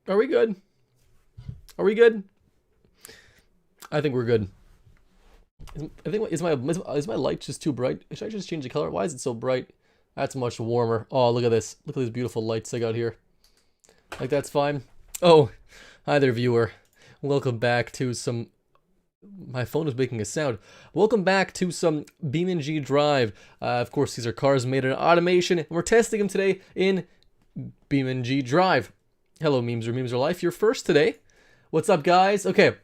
Are we good? Are we good? I think we're good. Is my light just too bright? Should I just change the color? Why is it so bright? That's much warmer. Oh, look at this. Look at these beautiful lights I got here. Like, that's fine. Oh, hi there, viewer. Welcome back to some... My phone is making a sound. Welcome back to some BeamNG.Drive. Of course, these are cars made in automation, and we're testing them today in BeamNG.Drive. Hello, memes or life. You're first today. What's up, guys? Okay,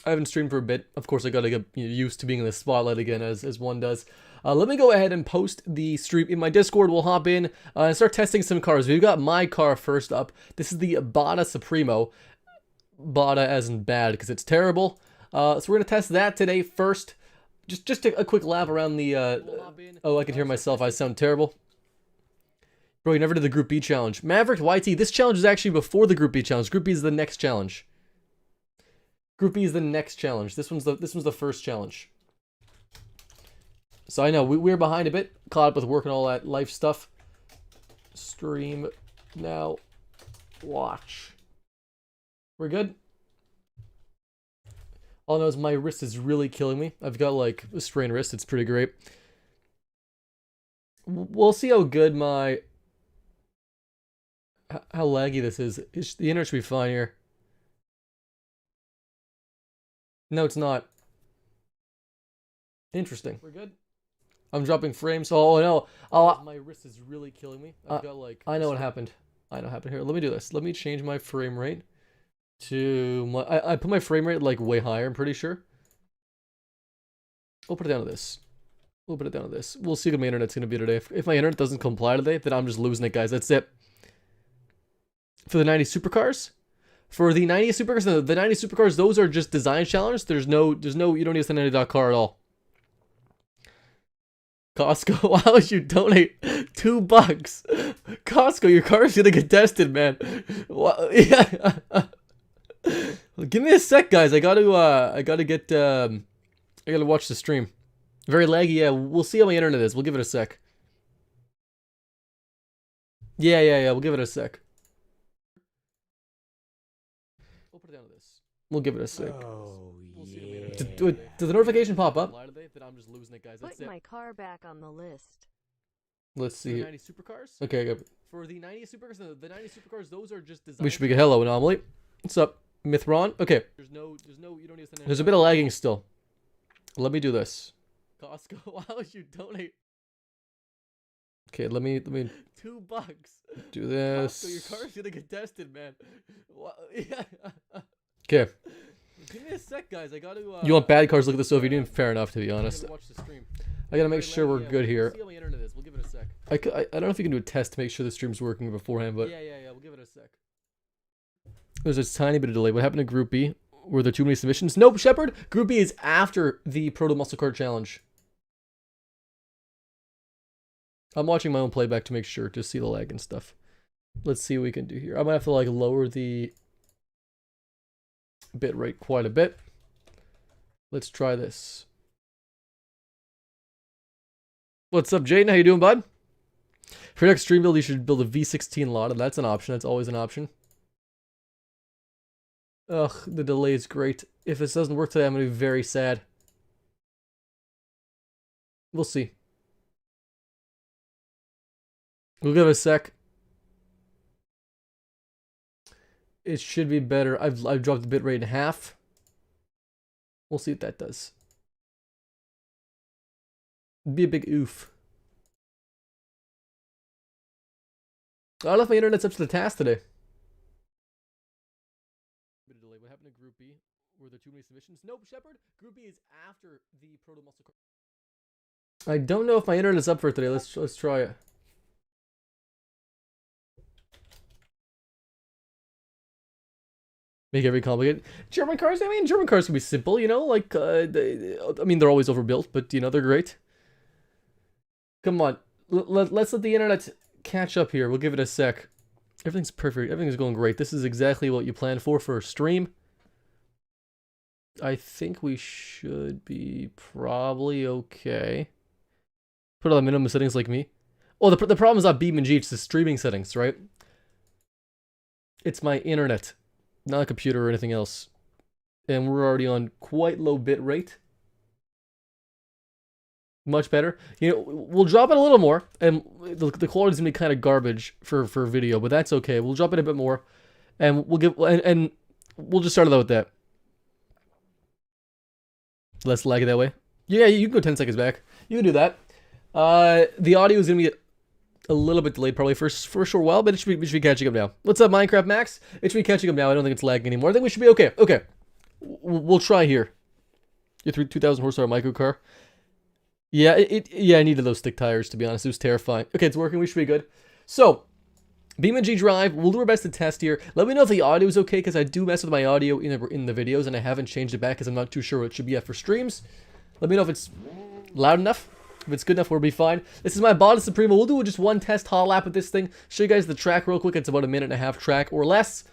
I haven't streamed for a bit. Of course, I gotta get used to being in the spotlight again, as one does. Let me go ahead and post the stream in my Discord. We'll hop in and start testing some cars. We've got my car first up. This is the Bada Supremo. Bada as in bad, because it's terrible. So we're gonna test that today first. Just a quick lap around the. Oh, I can hear myself. I sound terrible. Bro, you never did the Group B challenge. Maverick YT. This challenge is actually before the Group B challenge. Group B is the next challenge. Group B is the next challenge. This one's the first challenge. So I know we're behind a bit. Caught up with work and all that life stuff. Stream now. Watch. We're good. All I know is my wrist is really killing me. I've got like a sprained wrist. It's pretty great. We'll see how good my... How laggy this is. The internet should be fine here. No, it's not. Interesting. We're good. I'm dropping frames. Oh no. Oh, my wrist is really killing me. I've got like... I know what happened. I know what happened here. Let me do this. Let me change my frame rate to my... I put my frame rate like way higher, I'm pretty sure. We'll put it down to this. We'll put it down to this. We'll see what my internet's gonna be today. If my internet doesn't comply today, then I'm just losing it, guys. That's it. For the 90 supercars? For the 90 supercars, the 90 supercars, those are just design challenges. There's no, you don't need a 90.car at all. Costco, why would you donate $2? Costco, your car's gonna get tested, man. Yeah. Give me a sec, guys. I gotta watch the stream. Very laggy, yeah. We'll see how my internet is. We'll give it a sec. Yeah. We'll give it a sec. We'll put it down to this. We'll give it a sec. Oh, yeah. Does the notification pop up? I'm just losing it, guys. Put my car back on the list. Let's see. 90 supercars? Okay, good. For the 90 supercars, the 90 supercars, those are just design. We should be a hello anomaly. What's up, Mythron? Okay. You don't need to... There's a bit of lagging still. Let me do this. Costco, why would you donate? Okay, let me $2. Do this. Costco, your car's gonna get tested, man. Yeah. Okay. Give me a sec, guys. I gotta. You want bad cars? Look at the Soviet Union. Fair enough, to be honest. Watch the stream. I gotta make sure we're good here. See how my internet is. We'll give it a sec. I don't know if you can do a test to make sure the stream's working beforehand, but yeah. We'll give it a sec. There's a tiny bit of delay. What happened to Group B? Were there too many submissions? Nope, Shepard. Group B is after the Proto Muscle Car Challenge. I'm watching my own playback to make sure to see the lag and stuff. Let's see what we can do here. I might have to like lower the bit rate quite a bit. Let's try this. What's up, Jaden? How you doing, bud? For your next stream build, you should build a V16 Lada. That's an option. That's always an option. Ugh, the delay is great. If this doesn't work today, I'm going to be very sad. We'll see. We'll give it a sec. It should be better. I've dropped the bitrate in half. We'll see what that does. It'd be a big oof. I don't know if my internet's up to the task today. What happened to Group B? Were there too many submissions? Nope, Shepard. Group B is after the Proto Muscle Car. I don't know if my internet is up for it today. Let's try it. Make everything complicated. German cars, I mean, German cars can be simple, you know, like, I mean, they're always overbuilt, but, you know, they're great. Come on, let's let the internet catch up here. We'll give it a sec. Everything's perfect. Everything's going great. This is exactly what you planned for a stream. I think we should be probably okay. Put on the minimum settings like me. Oh, the problem is not BeamNG, it's the streaming settings, right? It's my internet. not a computer or anything else. And we're already on quite low bit rate. Much better. You know, we'll drop it a little more, and the quality's gonna be kind of garbage for video, but that's okay. We'll drop it a bit more, and we'll give and we'll just start it out with that. Less lag it that way. Yeah, you can go 10 seconds back. You can do that. The audio is gonna be a little bit delayed probably for a short while, but it should be catching up now. What's up, Minecraft Max? It should be catching up now. I don't think it's lagging anymore. I think we should be okay. Okay, we'll try here. Your 2,000 horsepower micro car. Yeah, yeah, I needed those stick tires, to be honest. It was terrifying. Okay, it's working. We should be good. So, BeamNG.Drive, we'll do our best to test here. Let me know if the audio is okay, because I do mess with my audio in the videos, and I haven't changed it back because I'm not too sure what it should be at for streams. Let me know if it's loud enough. If it's good enough, we'll be fine. This is my Bada Supremo. We'll do just one test hot lap with this thing. Show you guys the track real quick. It's about a 1.5-minute track or less.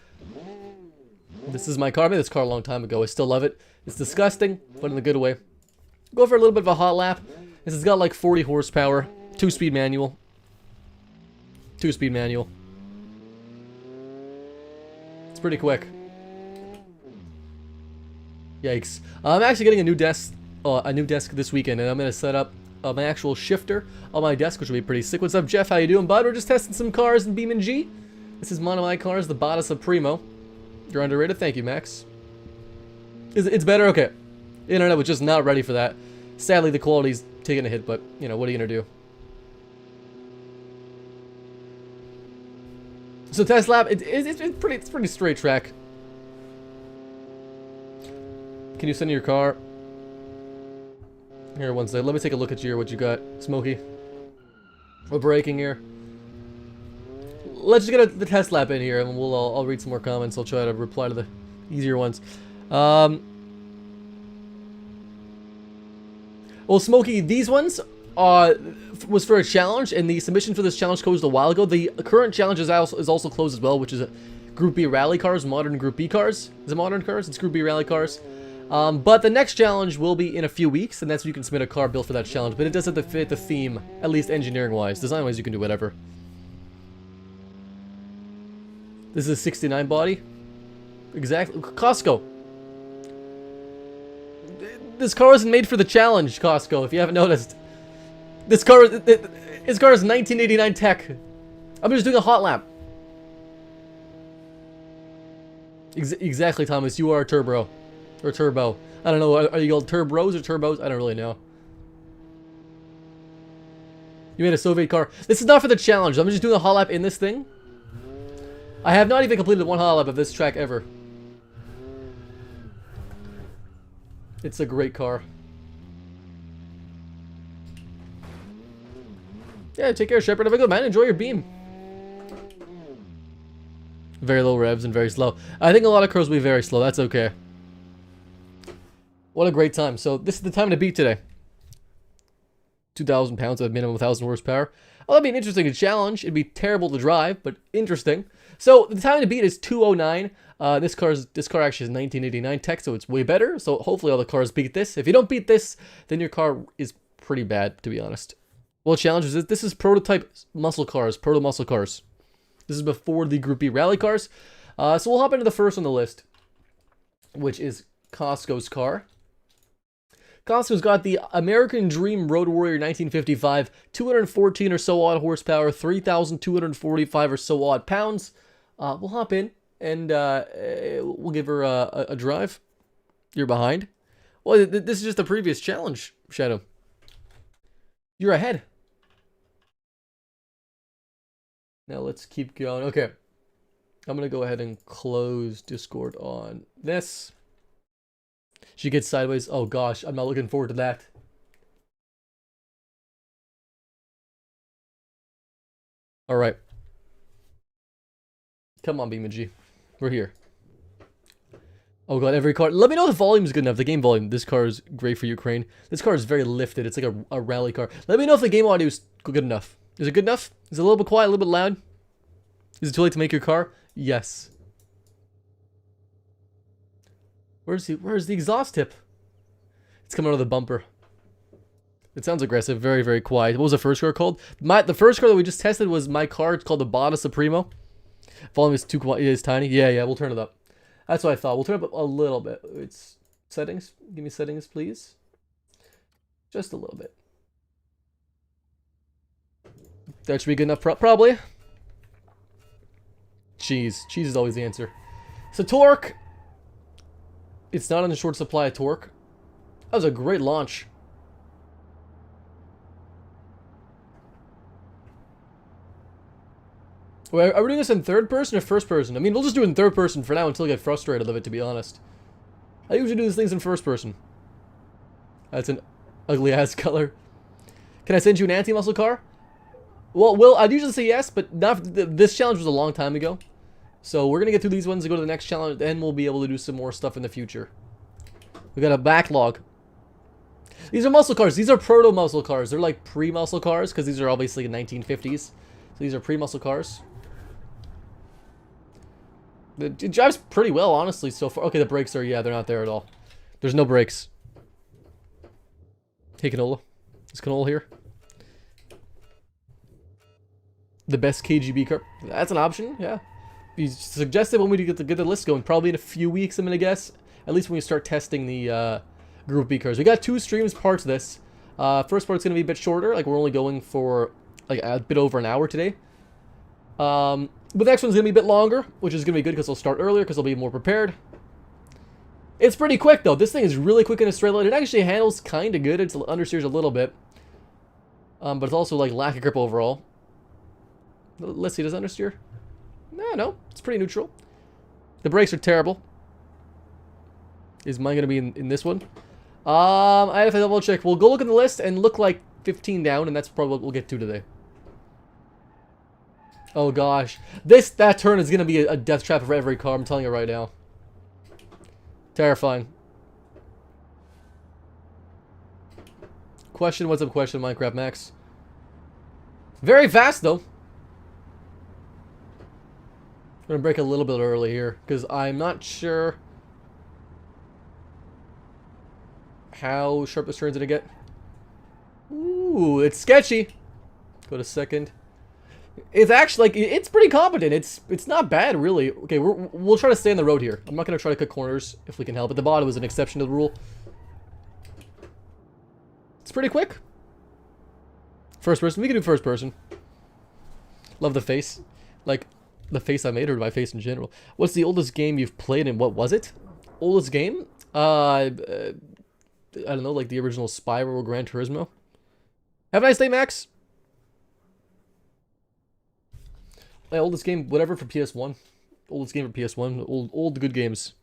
This is my car. I made this car a long time ago. I still love it. It's disgusting, but in a good way. Go for a little bit of a hot lap. This has got like 40 horsepower. 2-speed manual. 2-speed manual. It's pretty quick. Yikes. I'm actually getting a new desk this weekend, and I'm going to set up my actual shifter on my desk, which will be pretty sick. What's up, Jeff? How you doing, bud? We're just testing some cars in BeamNG. This is one of my cars, the Bada Supremo. You're underrated. Thank you, Max. It's better? Okay. The internet was just not ready for that. Sadly, the quality's taking a hit, but, you know, what are you going to do? So, test lap, it's pretty straight track. Can you send your car? Here, one second. Let me take a look at what you got, Smokey. We're braking here. Let's just get the test lap in here, and I'll read some more comments. I'll try to reply to the easier ones. Well, Smokey, these ones was for a challenge, and the submission for this challenge closed a while ago. The current challenge is also closed as well, which is Group B rally cars, modern Group B cars. Is it modern cars? It's Group B rally cars. But the next challenge will be in a few weeks, and that's when you can submit a car built for that challenge. But it does have to fit the theme, at least engineering-wise. Design-wise, you can do whatever. This is a 69 body. Exactly. Costco. This car isn't made for the challenge, Costco, if you haven't noticed. This car is 1989 tech. I'm just doing a hot lap. Exactly, Thomas. You are a turbo. Or turbo. I don't know. Are you called turbos or turbos? I don't really know. You made a Soviet car. This is not for the challenge. I'm just doing a hot lap in this thing. I have not even completed one hot lap of this track ever. It's a great car. Yeah, take care, Shepard. Have a good man. Enjoy your beam. Very low revs and very slow. I think a lot of cars will be very slow. That's okay. What a great time. So this is the time to beat today. 2,000 pounds at minimum 1,000 horsepower. Oh, that'd be an interesting challenge. It'd be terrible to drive, but interesting. So the time to beat is 2:09. This car actually is 1989 tech, so it's way better. So hopefully all the cars beat this. If you don't beat this, then your car is pretty bad, to be honest. Well, challenge is this is prototype muscle cars, Proto Muscle cars. This is before the Group B rally cars. So we'll hop into the first on the list, which is Costco's car. Costco's got the American Dream Road Warrior 1955, 214 or so odd horsepower, 3,245 or so odd pounds. We'll hop in and we'll give her a drive. You're behind. Well, this is just the previous challenge, Shadow. You're ahead. Now let's keep going. Okay. I'm going to go ahead and close Discord on this. She gets sideways. Oh gosh, I'm not looking forward to that. All right. Come on, BeamNG. We're here. Oh god, every car. Let me know if the volume is good enough. The game volume. This car is great for Ukraine. This car is very lifted. It's like a rally car. Let me know if the game audio is good enough. Is it good enough? Is it a little bit quiet, a little bit loud? Is it too late to make your car? Yes. Where's the exhaust tip? It's coming out of the bumper. It sounds aggressive. Very, very quiet. What was the first car called? The first car that we just tested was my car. It's called the Bada Supremo. Volume is too quiet. It is tiny. Yeah, we'll turn it up. That's what I thought. We'll turn up a little bit. It's settings. Give me settings, please. Just a little bit. That should be good enough, probably. Cheese. Cheese is always the answer. So torque. It's not in a short supply of torque. That was a great launch. Wait, are we doing this in third person or first person? I mean, we'll just do it in third person for now until I get frustrated of it, to be honest. I usually do these things in first person. That's an ugly-ass color. Can I send you an anti-muscle car? Well, I'd usually say yes, but not. This challenge was a long time ago. So we're going to get through these ones and go to the next challenge, then we'll be able to do some more stuff in the future. We got a backlog. These are muscle cars. These are proto muscle cars. They're like pre-muscle cars because these are obviously in 1950s. So these are pre-muscle cars. It drives pretty well, honestly, so far. Okay, the brakes are, yeah, they're not there at all. There's no brakes. Hey, canola. Is canola here? The best KGB car. That's an option, yeah. You suggested when we get the list going. Probably in a few weeks, I'm going to guess. At least when we start testing the Group B cars. We got 2 streams parts of this. First part's going to be a bit shorter. Like, we're only going for like a bit over an hour today. But the next one's going to be a bit longer, which is going to be good because I'll start earlier because I'll be more prepared. It's pretty quick, though. This thing is really quick in a straight line. It actually handles kind of good. It's understeers a little bit. But it's also, like, lack of grip overall. Let's see, does it understeer? No. It's pretty neutral. The brakes are terrible. Is mine going to be in this one? I have to double check. We'll go look at the list and look like 15 down, and that's probably what we'll get to today. Oh gosh. That turn is going to be a death trap for every car, I'm telling you right now. Terrifying. Question, what's up, question, Minecraft Max? Very fast, though. I'm going to break a little bit early here, because I'm not sure how sharp this turn's going to get. Ooh, it's sketchy. Go to second. It's actually, like, it's pretty competent. It's not bad, really. Okay, we'll try to stay on the road here. I'm not going to try to cut corners if we can help it. The bottom is an exception to the rule. It's pretty quick. First person. We can do first person. Love the face. Like, the face I made or my face in general. What's the oldest game you've played and what was it? Oldest game? I don't know, like the original Spyro or Gran Turismo. Have a nice day, Max. My oldest game, whatever, for PS1. Oldest game for PS1. Old good games.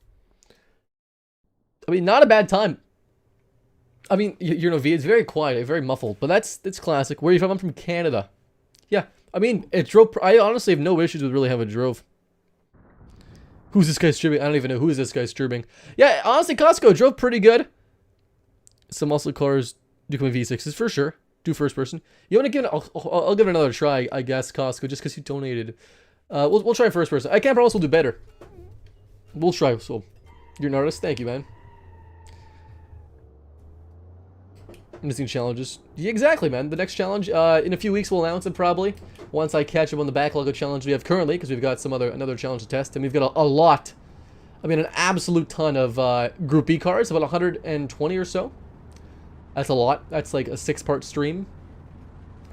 I mean, not a bad time. I mean, you know, it's very quiet, very muffled, but it's classic. Where are you from? I'm from Canada. Yeah, I mean, it drove. I honestly have no issues with really how it drove. Who's this guy streaming? I don't even know who is this guy streaming. Yeah, honestly, Costco drove pretty good. Some muscle cars do come with V6s for sure. Do first person. You want to give it? I'll give it another try, I guess, Costco, just because you donated. We'll try first person. I can't promise we'll do better. We'll try. So, you're an artist. Thank you, man. Missing challenges. Yeah, exactly, man. The next challenge, in a few weeks, we'll announce it probably. Once I catch up on the backlog of challenges we have currently, because we've got another challenge to test, and we've got a lot. I mean, an absolute ton of Group B cars, about 120 or so. That's a lot. That's like a 6-part stream.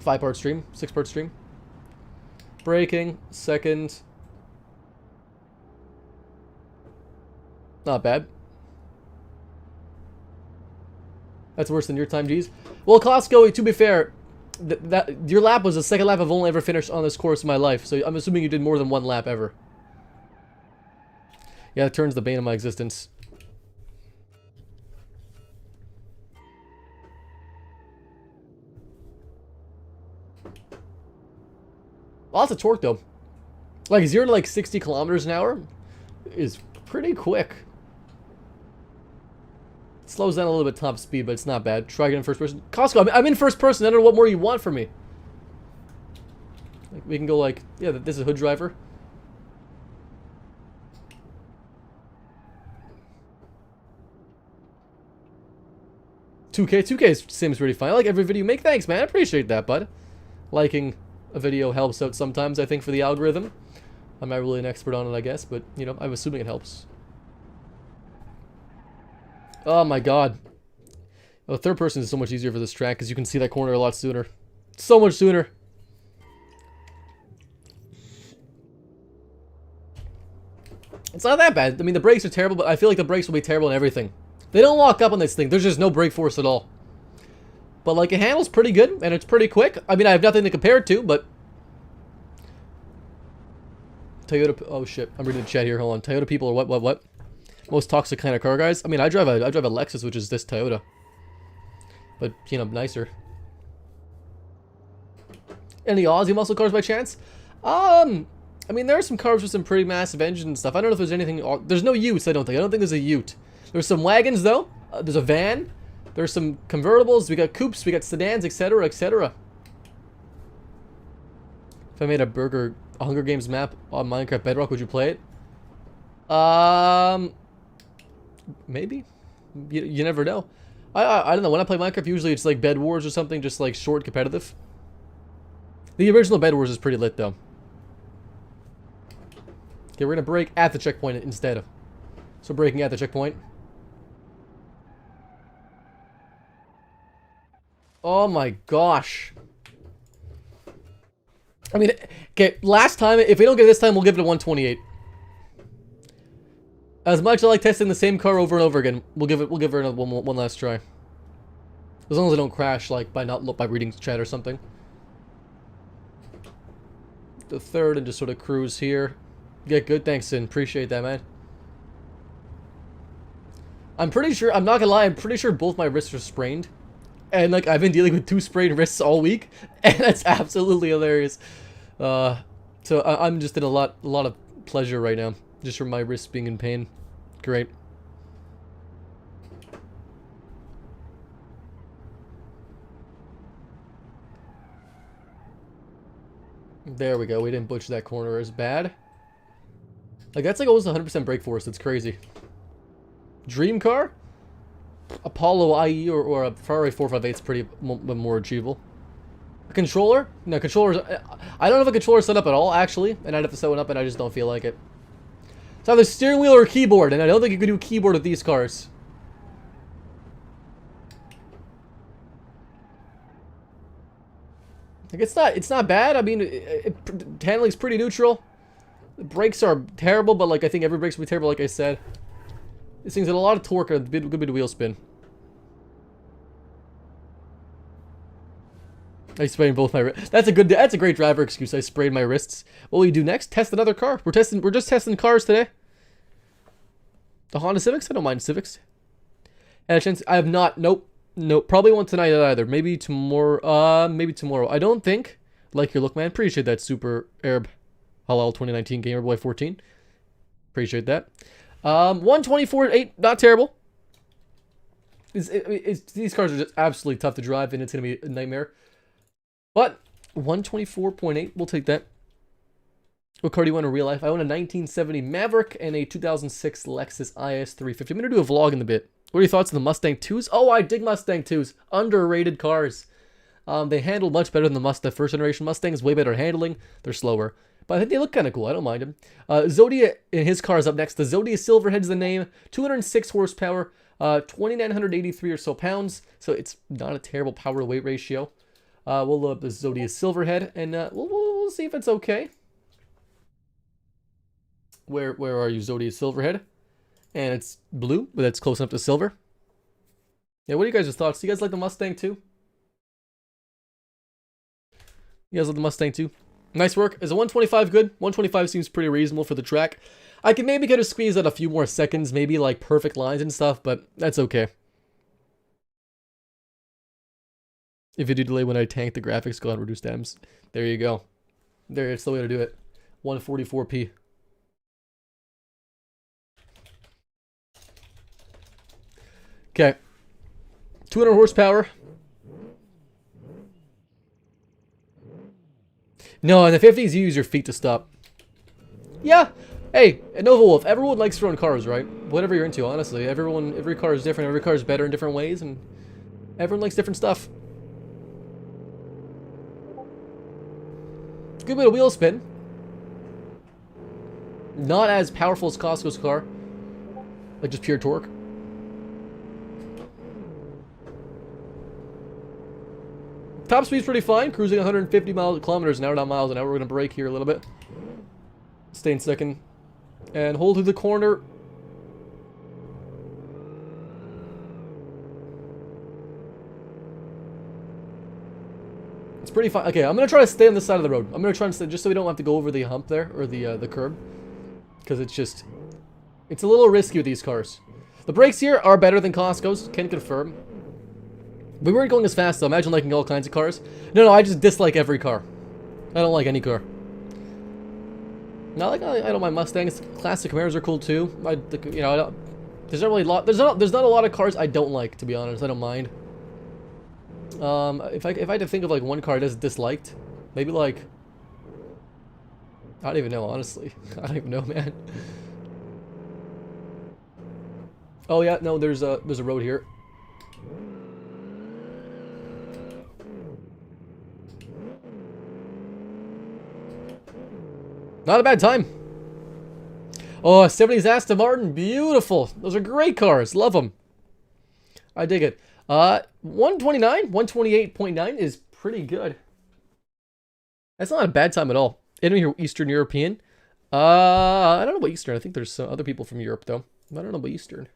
5-part stream. 6-part stream. Braking. Second. Not bad. That's worse than your time, G's. Well, Costco, to be fair, your lap was the second lap I've only ever finished on this course in my life. So I'm assuming you did more than 1 lap ever. Yeah, it turns the bane of my existence. Lots of torque, though. Like, 0 to, like, 60 kilometers an hour is pretty quick. It slows down a little bit top speed, but it's not bad. Try again in first person. Costco, I'm in first person. I don't know what more you want from me. Like, we can go, like, yeah, this is hood driver. $2K seems pretty fine. I like every video you make. Thanks, man. I appreciate that, bud. Liking a video helps out sometimes, I think, for the algorithm. I'm not really an expert on it, I guess, but, you know, I'm assuming it helps. Oh my god. Oh, third person is so much easier for this track because you can see that corner a lot sooner. So much sooner. It's not that bad. I mean, the brakes are terrible, but I feel like the brakes will be terrible in everything. They don't lock up on this thing. There's just no brake force at all. But, like, it handles pretty good, and it's pretty quick. I mean, I have nothing to compare it to, but... Toyota... Oh, shit. I'm reading the chat here. Hold on. Toyota people are what? Most toxic kind of car guys? I mean, I drive a Lexus, which is this Toyota. But, you know, nicer. Any Aussie muscle cars by chance? I mean, there are some cars with some pretty massive engines and stuff. I don't know if there's anything... There's no Utes, I don't think. I don't think there's a Ute. There's some wagons, though. There's a van. There's some convertibles. We got coupes. We got sedans, etc., etc. If I made a Hunger Games map on Minecraft Bedrock, would you play it? Maybe. You never know. I don't know. When I play Minecraft, usually it's like Bed Wars or something, just like short competitive. The original Bed Wars is pretty lit, though. Okay, we're gonna brake at the checkpoint instead. So braking at the checkpoint. Oh my gosh. I mean, okay, last time, if we don't get it this time, we'll give it a 128. As much as I like testing the same car over and over again, we'll give her another one last try. As long as I don't crash, like, by reading chat or something. The third and just sort of cruise here. Get good, thanks, Sin. Appreciate that, man. I'm pretty sure, I'm not gonna lie, I'm pretty sure both my wrists are sprained. And, like, I've been dealing with 2 sprained wrists all week. And that's absolutely hilarious. So I'm just in a lot of pleasure right now. Just from my wrists being in pain. Great. There we go. We didn't butcher that corner as bad. Like, that's like almost 100% brake force. It's crazy. Dream car? Apollo IE or a Ferrari 458 is pretty more achievable. A controller? No, controllers. I don't have a controller set up at all, actually. And I'd have to set one up, and I just don't feel like it. It's either steering wheel or keyboard, and I don't think you can do keyboard with these cars. Like, it's not bad. I mean, handling's pretty neutral. The brakes are terrible, but like I think every brake's will be terrible, like I said. This thing's got a lot of torque and a good bit of wheel spin. I sprained both my wrists. That's a great driver excuse. I sprained my wrists. What will you do next? Test another car. We're just testing cars today. The Honda Civics? I don't mind Civics. And a chance I have not. Nope. Probably won't tonight either. Maybe tomorrow. Maybe tomorrow. I don't think. Like your look, man. Appreciate that, Super Arab Halal 2019 Gamer Boy 14. Appreciate that. 124.8. Not terrible. These cars are just absolutely tough to drive, and it's gonna be a nightmare. But 124.8, we'll take that. What car do you want in real life? I own a 1970 Maverick and a 2006 Lexus IS 350. I'm going to do a vlog in a bit. What are your thoughts on the Mustang 2s? Oh, I dig Mustang 2s. Underrated cars. They handle much better than the Mustang. First generation Mustangs, way better handling. They're slower. But I think they look kind of cool. I don't mind them. Zodia in his car is up next. The Zodia Silverhead's the name. 206 horsepower. 2,983 or so pounds. So it's not a terrible power to weight ratio. We'll load up the Zodia Silverhead, and we'll see if it's okay. Where are you, Zodia Silverhead? And it's blue, but that's close enough to silver. Yeah, what are you guys' thoughts? Do you guys like the Mustang too? You guys like the Mustang too? Nice work. Is a 125 good? 125 seems pretty reasonable for the track. I can maybe get a squeeze out a few more seconds, maybe like perfect lines and stuff, but that's okay. If you do delay when I tank the graphics, go on reduce stems. There you go. There, it's the way to do it. 144p. Okay. 200 horsepower. No, in the 50s, you use your feet to stop. Yeah. Hey, Nova Wolf, everyone likes their own cars, right? Whatever you're into, honestly. Every car is different. Every car is better in different ways, and everyone likes different stuff. Good bit of wheel spin. Not as powerful as Costco's car. Like just pure torque. Top speed's pretty fine. Cruising 150 kilometers an hour, not miles an hour. We're going to brake here a little bit. Stay in second. And hold through the corner. It's pretty fine. Okay, I'm going to try to stay on this side of the road. I'm going to try and stay just so we don't have to go over the hump there, or the curb. Because it's just... It's a little risky with these cars. The brakes here are better than Costco's. Can confirm. We weren't going as fast though. Imagine liking all kinds of cars. No, I just dislike every car. I don't like any car. I don't mind Mustangs. Classic Camaros are cool too. You know, I don't. There's not really a lot. There's not a lot of cars I don't like, to be honest. I don't mind. If I had to think of like one car I just disliked, maybe like. I don't even know, honestly. I don't even know, man. Oh yeah, no, there's a road here. Not a bad time. Oh, 70s Aston Martin, beautiful. Those are great cars, love them. I dig it. 129, 128.9 is pretty good. That's not a bad time at all. Enemy here, Eastern European. I don't know about Eastern. I think there's some other people from Europe though. I don't know about Eastern.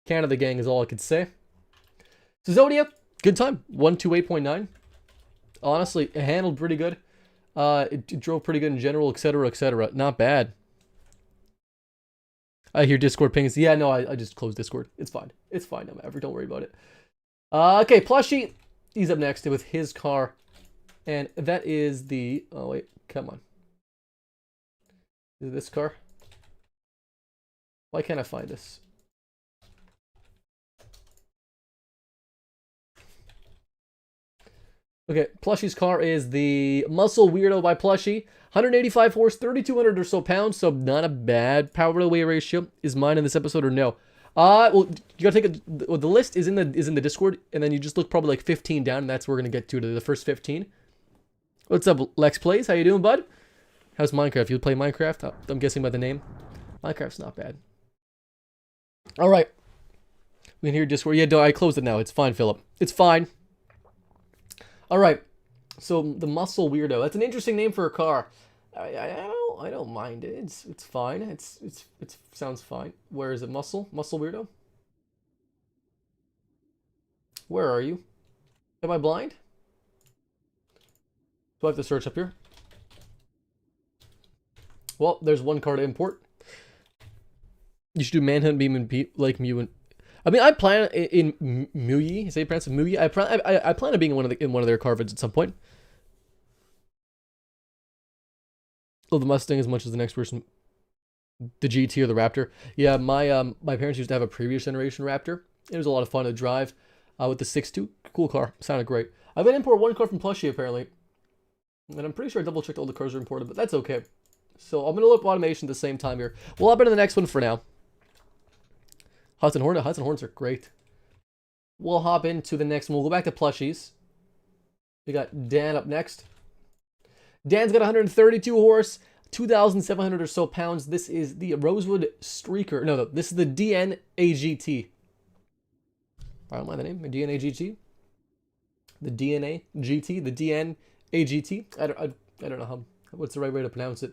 Canada gang is all I could say. Cezonia, good time. 128.9. Honestly, it handled pretty good. It drove pretty good in general, etc., etc. Not bad. I hear Discord pings. Yeah, no, I just closed Discord. It's fine. It's fine. Don't worry about it. Okay, Plushie. He's up next with his car. And that is the... Oh, wait. Come on. Is it this car? Why can't I find this? Okay, Plushie's car is the Muscle Weirdo by Plushie. 185 horse, 3,200 or so pounds, so not a bad power to weight ratio. Is mine in this episode or no? Well, you gotta take the list is in the Discord, and then you just look probably like 15 down, and that's where we're gonna get to the first 15. What's up, Lex Plays? How you doing, bud? How's Minecraft? You play Minecraft? I'm guessing by the name. Minecraft's not bad. All right, we can hear Discord. Yeah, no, I closed it now. It's fine, Philip. It's fine. All right, so the Muscle Weirdo. That's an interesting name for a car. I don't mind it. It's fine. It sounds fine. Where is it? Muscle Weirdo. Where are you? Am I blind? Do I have to search up here? Well, there's one car to import. You should do Manhunt, Beam, and like Mew and. I mean, I plan in Muyi. Is it pronounced Muyi? I plan on being in one of their car vids at some point. Love the Mustang as much as the next person. The GT or the Raptor. Yeah, my parents used to have a previous generation Raptor. It was a lot of fun to drive with the 6.2. Cool car. Sounded great. I've been import one car from Plushie apparently, and I'm pretty sure I double checked all the cars are imported, but that's okay. So I'm gonna look up automation at the same time here. We'll hop into the next one for now. Hudson Hornets are great. We'll hop into the next one. We'll go back to Plushies. We got Dan up next. Dan's got 132 horse, 2,700 or so pounds. This is the Rosewood Streaker. No, this is the DNAGT. I don't mind the name. The DNAGT. The DNAGT. The DNAGT. I don't know what's the right way to pronounce it.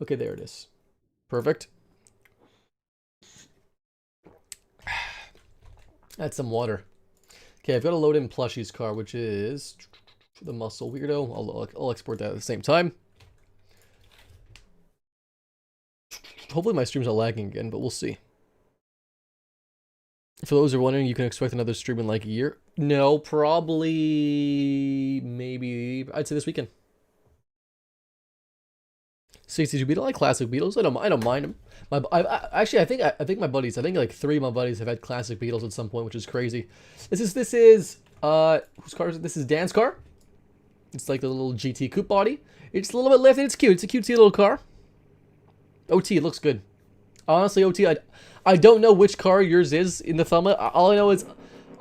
Okay, there it is. Perfect. Add some water. Okay, I've got to load in Plushie's car, which is the Muscle Weirdo. I'll export that at the same time. Hopefully my stream's not lagging again, but we'll see. For those who are wondering, you can expect another stream in like a year. No, probably, maybe, I'd say this weekend. 62 Beetle, I like classic Beetles. I don't mind them. I think my buddies. I think like 3 of my buddies have had classic Beetles at some point, which is crazy. This is whose car is it? This is Dan's car. It's like the little GT coupe body. It's a little bit lifted. It's cute. It's a cutesy little car. OT, it looks good. Honestly, OT, I don't know which car yours is in the thumbnail. All I know is,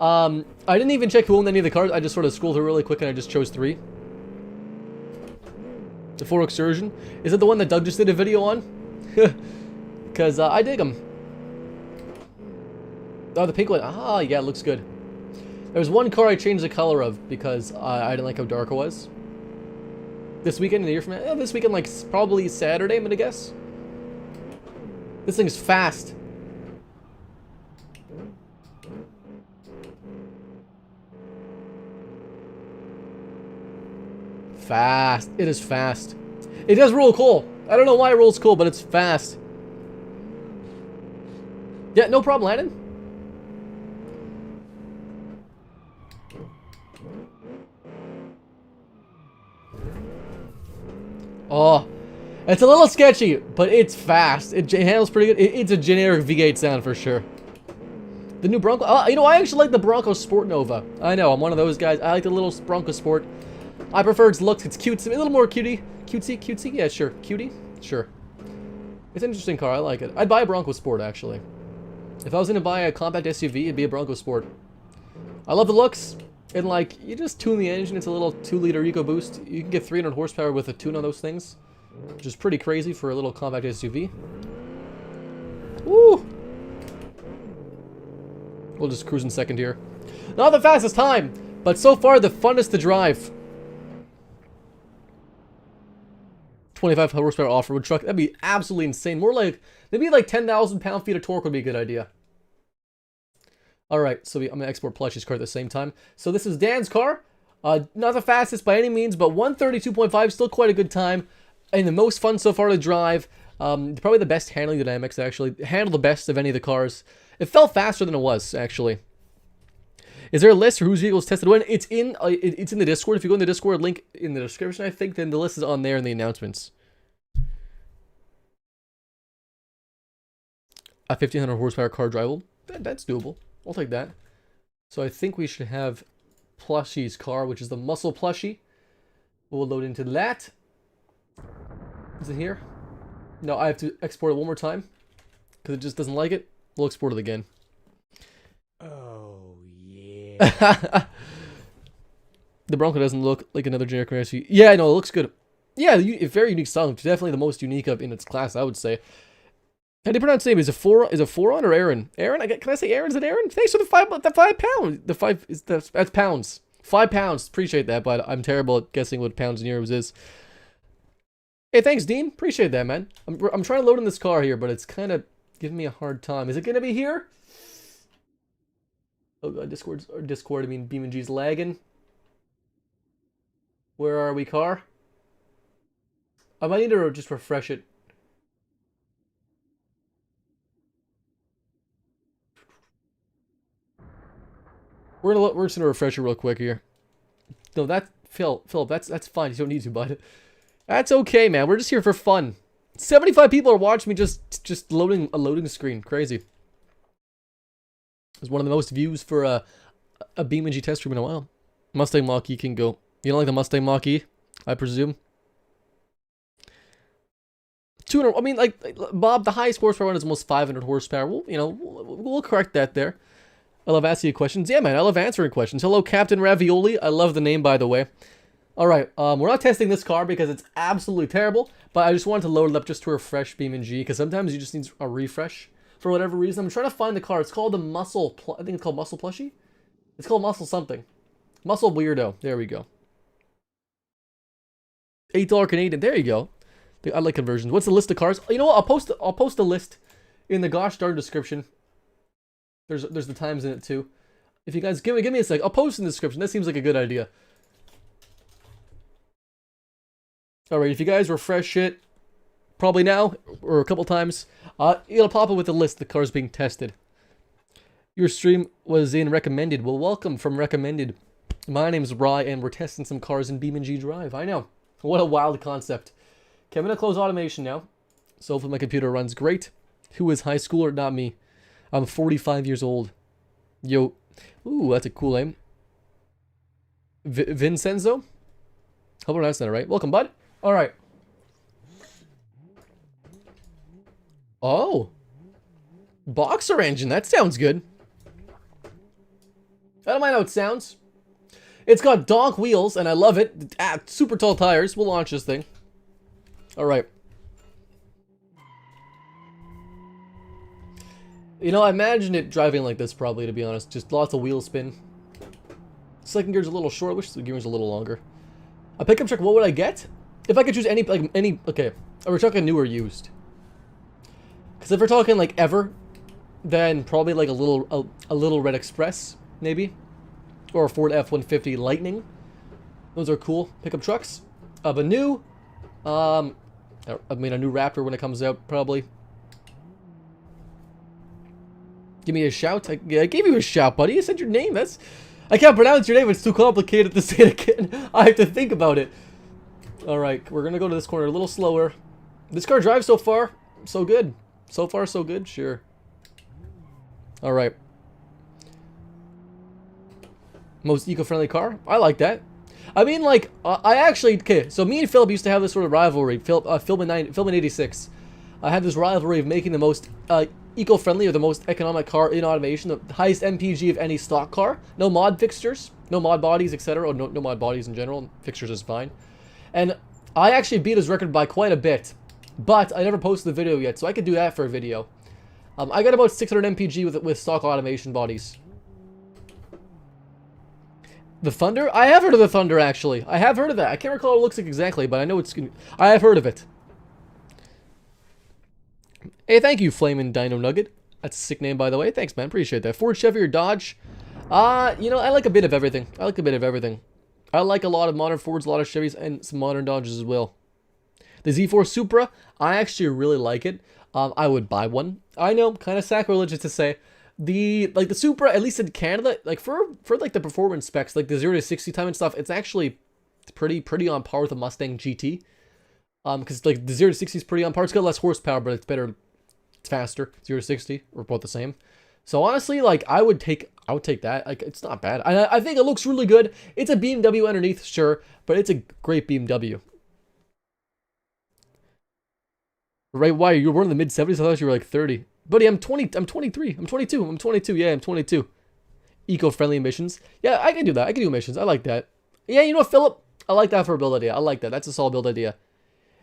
I didn't even check who owned any of the cars. I just sort of scrolled through really quick and I just chose 3. The 4 Excursion. Is it the one that Doug just did a video on? Because I dig them. Oh, the pink one. Ah, yeah, it looks good. There's one car I changed the color of because I didn't like how dark it was. This weekend, in a year from now, this weekend, like probably Saturday, I'm gonna guess. This thing's fast. Fast. It is fast. It does roll cool. I don't know why it rolls cool, but it's fast. Yeah, no problem, Landon. Oh, it's a little sketchy, but it's fast. It handles pretty good. It's a generic V8 sound for sure. The new Bronco. You know, I actually like the Bronco Sport Nova. I know, I'm one of those guys. I like the little Bronco Sport. I prefer its looks. It's cute. A little more cutie. Cutesy? Yeah, sure. Cutie? Sure. It's an interesting car. I like it. I'd buy a Bronco Sport, actually. If I was going to buy a compact SUV, it'd be a Bronco Sport. I love the looks. And, like, you just tune the engine. It's a little 2-liter EcoBoost. You can get 300 horsepower with a tune on those things, which is pretty crazy for a little compact SUV. Woo! We'll just cruise in second here. Not the fastest time, but so far the funnest to drive. 25 horsepower off-road truck. That'd be absolutely insane. More like, maybe like 10,000 pound-feet of torque would be a good idea. Alright, so I'm going to export Plushie's car at the same time. So this is Dan's car. Not the fastest by any means, but 132.5, still quite a good time. And the most fun so far to drive. Probably the best handling dynamics, actually. Handled the best of any of the cars. It felt faster than it was, actually. Is there a list for whose vehicles tested when? It's in the Discord. If you go in the Discord, link in the description, I think, then the list is on there in the announcements. A 1,500 horsepower car drivable. That's doable. I'll take that. So I think we should have Plushie's car, which is the Muscle Plushie. We'll load into that. Is it here? No, I have to export it one more time because it just doesn't like it. We'll export it again. Oh, yeah. The Bronco doesn't look like another generic SUV. Yeah, no, it looks good. Yeah, very unique style. Definitely the most unique of in its class, I would say. How do you pronounce his name? Is it Foron or Aaron? Aaron? Can I say Aaron? Is it Aaron? Thanks for the 5 pounds. That's pounds. 5 pounds. Appreciate that, but I'm terrible at guessing what pounds and euros is. Hey, thanks, Dean. Appreciate that, man. I'm trying to load in this car here, but it's kind of giving me a hard time. Is it gonna be here? Oh god, Discord. I mean, BeamNG's lagging. Where are we, car? I might need to just refresh it. We're just gonna refresh it real quick here. No, Philip, that's fine. You don't need to, bud. That's okay, man. We're just here for fun. 75 people are watching me just loading a loading screen. Crazy. It's one of the most views for a BeamNG test stream in a while. Mustang Mach-E can go. You don't like the Mustang Mach-E, I presume? 200. I mean, like Bob, the highest horsepower one is almost 500 horsepower. We'll correct that there. I love asking you questions. Yeah, man, I love answering questions. Hello, Captain Ravioli. I love the name, by the way. All right, we're not testing this car because it's absolutely terrible, but I just wanted to load it up just to refresh BeamNG because sometimes you just need a refresh for whatever reason. I'm trying to find the car. It's called the Muscle. I think it's called Muscle Plushie. It's called Muscle something. Muscle Weirdo. There we go. $8 Canadian. There you go. I like conversions. What's the list of cars? You know what? I'll post a list in the gosh darn description. There's the times in it too. If you guys give me a sec, I'll post in the description. That seems like a good idea. All right, if you guys refresh it, probably now or a couple times, it'll pop up with a list of the cars being tested. Your stream was in recommended. Well, welcome from recommended. My name's Rye, and we're testing some cars in BeamNG.Drive. I know. What a wild concept. Okay, I'm gonna close automation now. So hopefully my computer runs great. Who is high schooler? Not me. I'm 45 years old. Yo. Ooh, that's a cool name. Vincenzo? Hope I pronounced that right. Welcome, bud. All right. Oh. Boxer engine. That sounds good. I don't mind how it sounds. It's got donk wheels, and I love it. Super tall tires. We'll launch this thing. All right. You know, I imagined it driving like this, probably, to be honest. Just lots of wheel spin. Second gear's a little short. I wish the gear was a little longer. A pickup truck, what would I get? If I could choose any, okay, we're talking new or used. Because if we're talking, like, ever, then probably, like, a little Red Express, maybe. Or a Ford F-150 Lightning. Those are cool pickup trucks. But new, I mean, a new Raptor when it comes out, probably. Give me a shout. I gave you a shout, buddy. I said your name. I can't pronounce your name. It's too complicated to say it again. I have to think about it. Alright, we're going to go to this corner a little slower. This car drives so far. So good. So far, so good. Sure. Alright. Most eco-friendly car? I like that. I mean, like, I actually... Okay, so me and Philip used to have this sort of rivalry. Philip in 86. I had this rivalry of making the most eco-friendly or the most economic car in automation. The highest MPG of any stock car. No mod fixtures. No mod bodies, etc. Or no mod bodies in general. Fixtures is fine. And I actually beat his record by quite a bit. But I never posted the video yet, so I could do that for a video. I got about 600 MPG with stock automation bodies. The Thunder? I have heard of the Thunder, actually. I have heard of that. I can't recall what it looks like exactly, but I know it's... I have heard of it. Hey, thank you, Flamin' Dino Nugget. That's a sick name, by the way. Thanks, man. Appreciate that. Ford, Chevy, or Dodge? You know, I like a bit of everything. I like a bit of everything. I like a lot of modern Fords, a lot of Chevys, and some modern Dodges as well. The Z4 Supra, I actually really like it. I would buy one. I know, kind of sacrilegious to say. The Supra, at least in Canada, like for like the performance specs, like the 0 to 60 time and stuff, it's actually pretty on par with the Mustang GT. Because like the 0 to 60 is pretty on par. It's got less horsepower, but it's better, it's faster. 0 to 60 or both the same. So honestly, like I would take that. Like it's not bad. I think it looks really good. It's a BMW underneath, sure, but it's a great BMW. Right? Why? You were born in the mid 70s? I thought you were like 30. Buddy, I'm 20. I'm 23. I'm 22. I'm 22. Yeah, I'm 22. Eco-friendly emissions. Yeah, I can do that. I can do emissions. I like that. Yeah, you know what, Philip? I like that for a build idea. I like that. That's a solid build idea.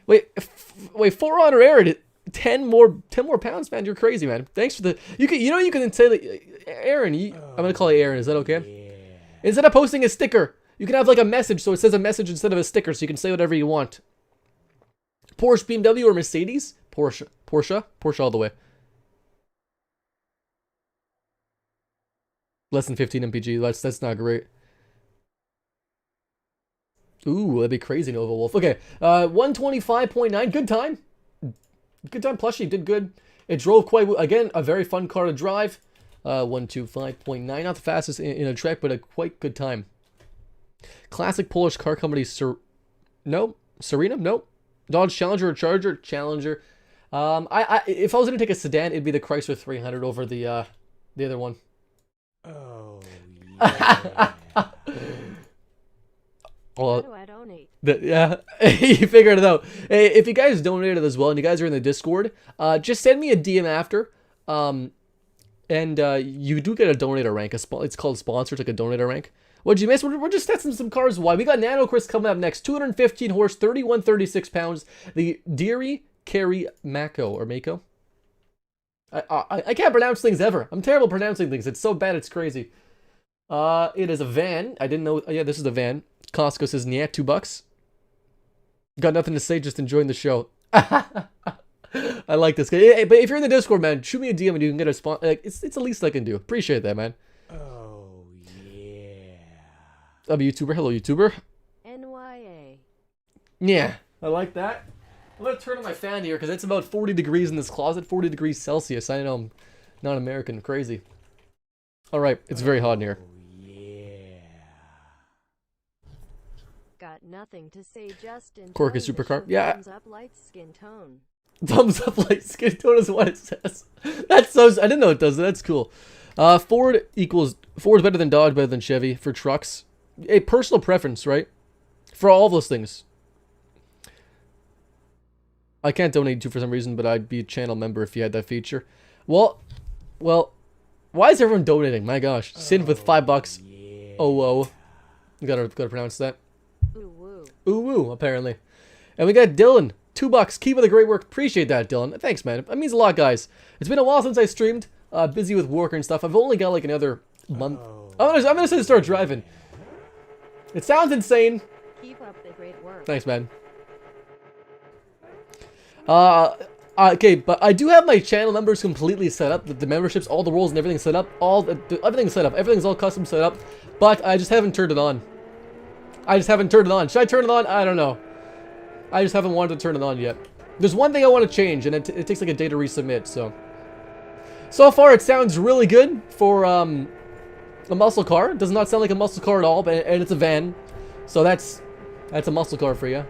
Wait, 4 on Aaron. 10 more pounds, man. You're crazy, man. Thanks for the... You can say like, Aaron. I'm gonna call you Aaron. Is that okay? Yeah. Instead of posting a sticker, you can have like a message, so it says a message instead of a sticker, so you can say whatever you want. Porsche, BMW, or Mercedes? Porsche all the way. Less than 15 MPG. That's not great. Ooh, that'd be crazy, Nova Wolf. Okay, 125.9. Good time. Good time. Plushie did good. It drove quite well. Again, a very fun car to drive. 125.9. Not the fastest in a Trek, but a quite good time. Classic Polish car company. No. Serena? No. Dodge Challenger or Charger? Challenger. If I was going to take a sedan, it'd be the Chrysler 300 over the other one. Oh, yeah. How do I donate? Yeah, you figured it out. Hey, if you guys donated as well and you guys are in the Discord, just send me a DM after. And you do get a donator rank. It's called sponsor. It's like a donator rank. What'd you miss? We're just testing some cars. Why? We got Nano Chris coming up next. 215 horse, 3136 pounds. The Deary Carry Mako or Mako. I can't pronounce things ever. I'm terrible pronouncing things. It's so bad, it's crazy. It is a van. I didn't know. Yeah, this is the van. Costco says, yeah, $2. Got nothing to say, just enjoying the show. I like this guy. Hey, but if you're in the Discord, man, shoot me a DM and you can get a spot. Like, it's the least I can do. Appreciate that, man. Oh, yeah. I'm a YouTuber. Hello, YouTuber. NYA. Yeah, I like that. I'm going to turn on my fan here because it's about 40 degrees in this closet. 40 degrees Celsius. I know I'm not American. Crazy. All right. It's very hot in here. Got nothing to say, just enjoy Cork is the supercar. show. Yeah. Thumbs up, light skin tone. Thumbs up, light skin tone is what it says. That's so... I didn't know it does that. That's cool. Ford's better than Dodge, better than Chevy for trucks. A personal preference, right? For all those things. I can't donate to for some reason, but I'd be a channel member if you had that feature. Well, why is everyone donating? My gosh. Sin with $5. Yeah. Oh, whoa. You gotta pronounce that. Ooh woo. Ooh woo, apparently. And we got Dylan. $2. Keep up the great work. Appreciate that, Dylan. Thanks, man. That means a lot, guys. It's been a while since I streamed. Busy with work and stuff. I've only got like another month. I'm gonna start driving. It sounds insane. Keep up the great work. Thanks, man. Okay, but I do have my channel members completely set up. The memberships, all the roles and everything set up. Everything's set up. Everything's all custom set up. But I just haven't turned it on. Should I turn it on? I don't know. I just haven't wanted to turn it on yet. There's one thing I want to change, and it takes like a day to resubmit, so far it sounds really good for a muscle car. It does not sound like a muscle car at all, and it's a van. So that's a muscle car for you.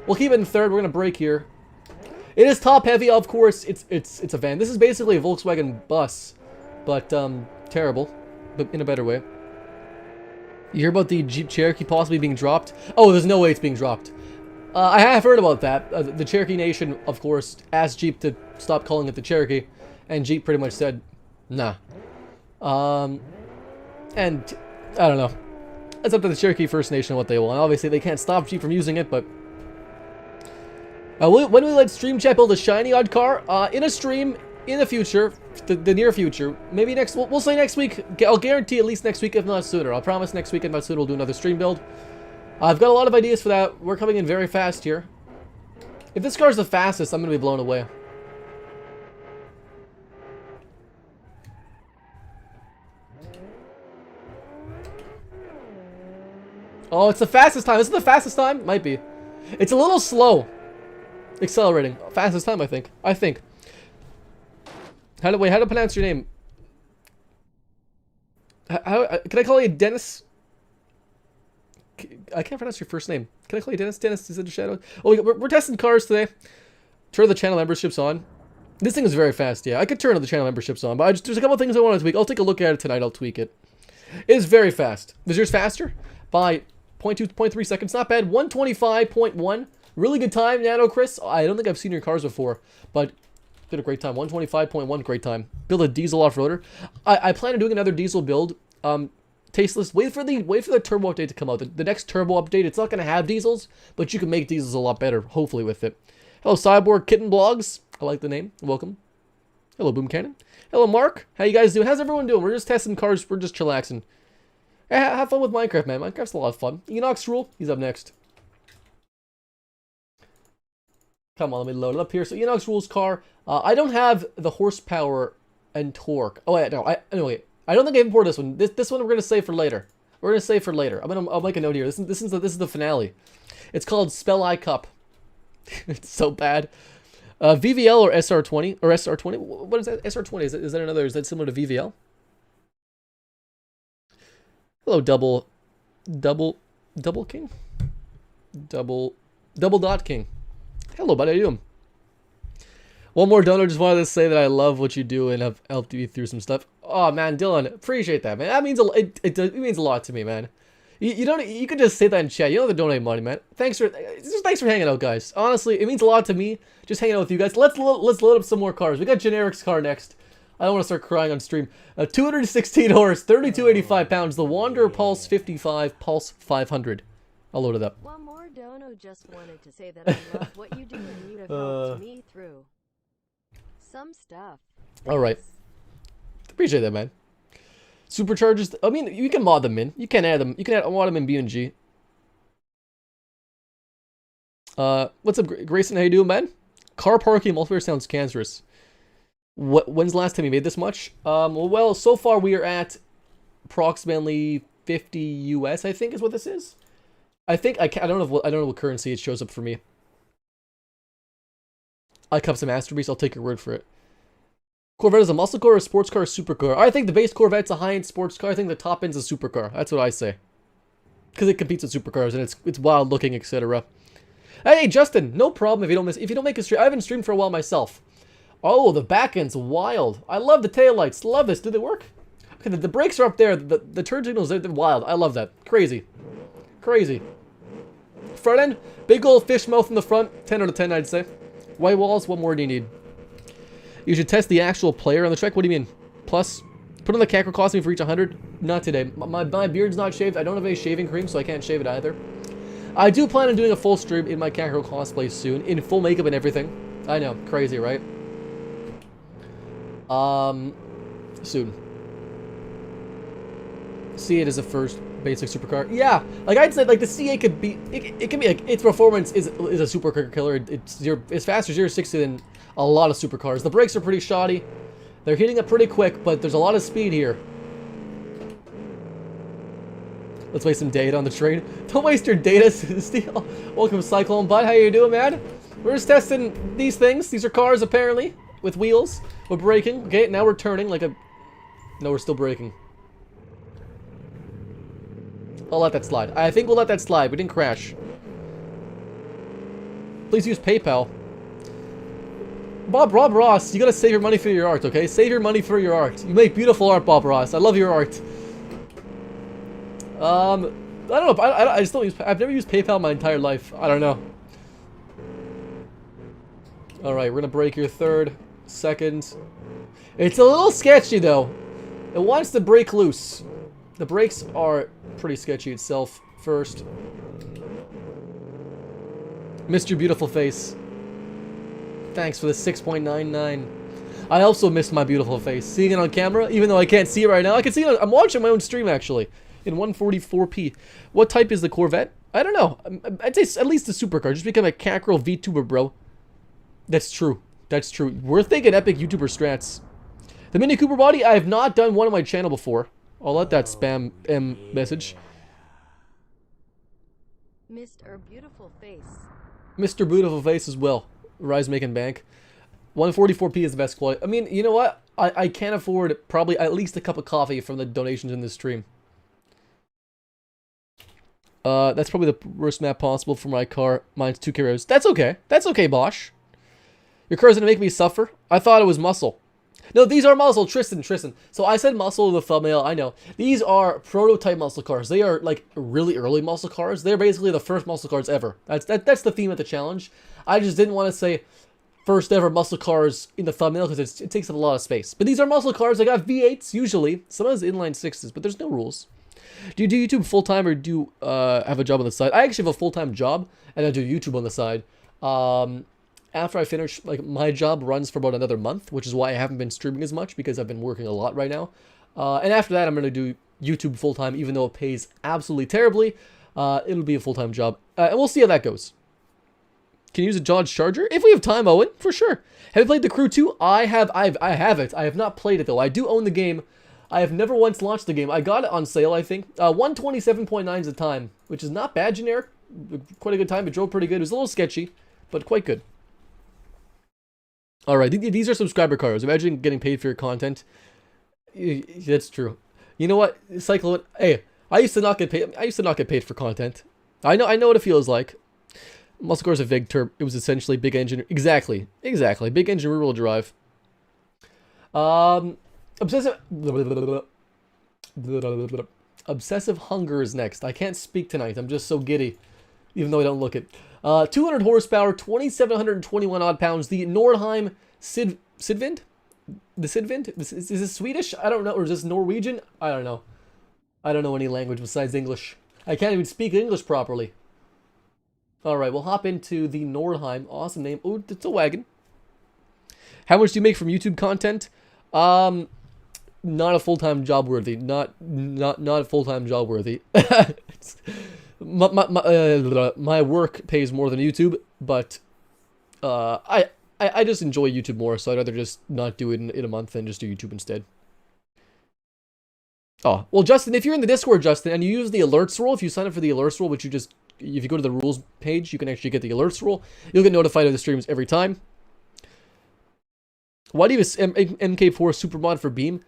We'll keep it in third. We're gonna brake here. It is top heavy, of course. It's a van. This is basically a Volkswagen bus, but terrible, but in a better way. You hear about the Jeep Cherokee possibly being dropped? Oh, there's no way it's being dropped. I have heard about that. The Cherokee Nation, of course, asked Jeep to stop calling it the Cherokee, and Jeep pretty much said, nah. And I don't know. It's up to the Cherokee First Nation what they want. Obviously, they can't stop Jeep from using it, but when we let Stream Chat build a shiny odd car, in a stream in the future, the near future, maybe next, we'll say next week. I'll guarantee at least next week, if not sooner. I'll promise next week, if not sooner, we'll do another stream build. I've got a lot of ideas for that. We're coming in very fast here. If this car's the fastest, I'm gonna be blown away. Oh, it's the fastest time. Is it the fastest time? Might be. It's a little slow. Accelerating. Fastest time, I think. How do I pronounce your name? Can I call you Dennis? I can't pronounce your first name. Can I call you Dennis? Dennis is in the shadow. Oh, we're testing cars today. Turn the channel memberships on. This thing is very fast, yeah. I could turn the channel memberships on, but there's a couple things I want to tweak. I'll take a look at it tonight. I'll tweak it. It is very fast. Is yours faster? By 0.2, 0.3 seconds. Not bad. 125.1. Really good time, Nano Chris. I don't think I've seen your cars before, but did a great time. 125.1, great time. Build a diesel off-roader. I plan on doing another diesel build. Tasteless. Wait for the turbo update to come out. The next turbo update, it's not going to have diesels, but you can make diesels a lot better, hopefully, with it. Hello, Cyborg Kitten Blogs. I like the name. Welcome. Hello, Boom Cannon. Hello, Mark. How you guys doing? How's everyone doing? We're just testing cars. We're just chillaxing. Have fun with Minecraft, man. Minecraft's a lot of fun. Enox Rule. He's up next. Come on, let me load it up here. So Enox Rule's car. I don't have the horsepower and torque. Oh wait, no. Anyway, I don't think I imported this one. This one we're gonna save for later. I'll make a note here. This is the finale. It's called Spell Eye Cup. It's so bad. VVL or SR20 or SR20. What is that? SR20. Is that another? Is that similar to VVL? Hello, double king. Double dot king. Hello, buddy. How you doing? One more donor. Just wanted to say that I love what you do and have helped you through some stuff. Oh man, Dylan, appreciate that, man. That means it means a lot to me, man. You could just say that in chat. You don't have to donate money, man. Thanks for hanging out, guys. Honestly, it means a lot to me just hanging out with you guys. Let's load up some more cars. We got Generic's car next. I don't want to start crying on stream. 216 horse, 3285 pounds. The Wanderer Pulse 55, Pulse 500. I'll load it up. One more dono. Just wanted to say that I love what you do and you have helped me through some stuff. All right. Appreciate that, man. Superchargers. I mean, you can mod them in. You can add them. You can mod them in BeamNG. What's up, Grayson? How you doing, man? Car parking multiplayer sounds cancerous. When's the last time you made this much? Well, so far we are at approximately 50 US. I think is what this is. I don't know what currency it shows up for me. Cup's a masterpiece. I'll take your word for it. Corvette is a muscle car or a sports car or a supercar? I think the base Corvette's a high-end sports car. I think the top end's a supercar. That's what I say. Because it competes with supercars and it's wild looking, etc. Hey, Justin, no problem if you don't make a stream. I haven't streamed for a while myself. Oh, the back end's wild. I love the taillights. Love this. Do they work? Okay, the brakes are up there. The turn signals, they're wild. I love that. Crazy. Crazy. Front end, big old fish mouth in the front. 10 out of 10, I'd say. White walls, what more do you need? You should test the actual player on the track. What do you mean? Plus, put on the Cacro costume for each 100. Not today. My beard's not shaved. I don't have any shaving cream, so I can't shave it either. I do plan on doing a full stream in my Cacro cosplay soon, in full makeup and everything. I know, crazy, right? Soon. See it as a first. Basic supercar. Yeah, like I'd say, like the C8 could be, it can be like its performance is a super quicker killer. It's faster 0-60 than a lot of supercars. The brakes are pretty shoddy. They're heating up pretty quick, but there's a lot of speed here. Let's waste some data on the train. Don't waste your data, Steel. Welcome, Cyclone Bud. How you doing, man? We're just testing these things. These are cars, apparently, with wheels. We're braking. Okay, now we're turning like a... No, we're still braking. I'll let that slide. I think we'll let that slide. We didn't crash. Please use PayPal. Rob Ross, you gotta save your money for your art, okay? Save your money for your art. You make beautiful art, Bob Ross. I love your art. I don't know. I just don't use... I've never used PayPal my entire life. I don't know. Alright, we're gonna break your third, second. It's a little sketchy, though. It wants to break loose. The brakes are pretty sketchy itself. First. Missed your beautiful face. Thanks for the 6.99. I also missed my beautiful face. Seeing it on camera, even though I can't see it right now. I can see it. I'm watching my own stream, actually. In 144p. What type is the Corvette? I don't know. I'd say at least a supercar. Just become a Cackerel VTuber, bro. That's true. That's true. We're thinking epic YouTuber strats. The Mini Cooper body, I have not done one on my channel before. I'll let that spam message. Mr. Beautiful Face. Mr. Beautiful Face as well. Rise Making Bank. 144p is the best quality. I mean, you know what? I can't afford probably at least a cup of coffee from the donations in this stream. That's probably the worst map possible for my car. Mine's 2K rows. That's okay. That's okay, Bosch. Your car's gonna make me suffer? I thought it was muscle. No, these are muscle. Tristan. So I said muscle in the thumbnail. I know. These are prototype muscle cars. They are like really early muscle cars. They're basically the first muscle cars ever. That's the theme of the challenge. I just didn't want to say first ever muscle cars in the thumbnail because it takes up a lot of space. But these are muscle cars. I got V8s usually. Some of those inline 6s, but there's no rules. Do you do YouTube full-time or do you have a job on the side? I actually have a full-time job and I do YouTube on the side. After I finish, like, my job runs for about another month, which is why I haven't been streaming as much because I've been working a lot right now. And after that, I'm going to do YouTube full-time, even though it pays absolutely terribly. It'll be a full-time job. And we'll see how that goes. Can you use a Dodge Charger? If we have time, Owen, for sure. Have you played The Crew 2? I have it. I have not played it, though. I do own the game. I have never once launched the game. I got it on sale, I think. 127.9 is the time, which is not bad, generic. Quite a good time. It drove pretty good. It was a little sketchy, but quite good. Alright, these are subscriber cards. Imagine getting paid for your content. That's true. You know what? Cyclone. Hey, I used to not get paid. I used to not get paid for content. I know what it feels like. Muscle car is a VIG term. It was essentially big engine. Exactly. Big engine rear-wheel drive. Obsessive hunger is next. I can't speak tonight. I'm just so giddy, even though I don't look it. 200 horsepower, 2,721 odd pounds. The Nordheim Sidvind? The Sidvind? Is this Swedish? I don't know. Or is this Norwegian? I don't know. I don't know any language besides English. I can't even speak English properly. Alright, we'll hop into the Nordheim. Awesome name. Oh, it's a wagon. How much do you make from YouTube content? Not a full-time job worthy. Not a full-time job worthy. My work pays more than YouTube, but I just enjoy YouTube more, so I'd rather just not do it in a month and just do YouTube instead. Oh, well, Justin, if you're in the Discord, Justin, and you use the alerts rule, if you sign up for the alerts rule, which you just, if you go to the rules page, you can actually get the alerts rule. You'll get notified of the streams every time. Why do you have MK4 super mod for Beam?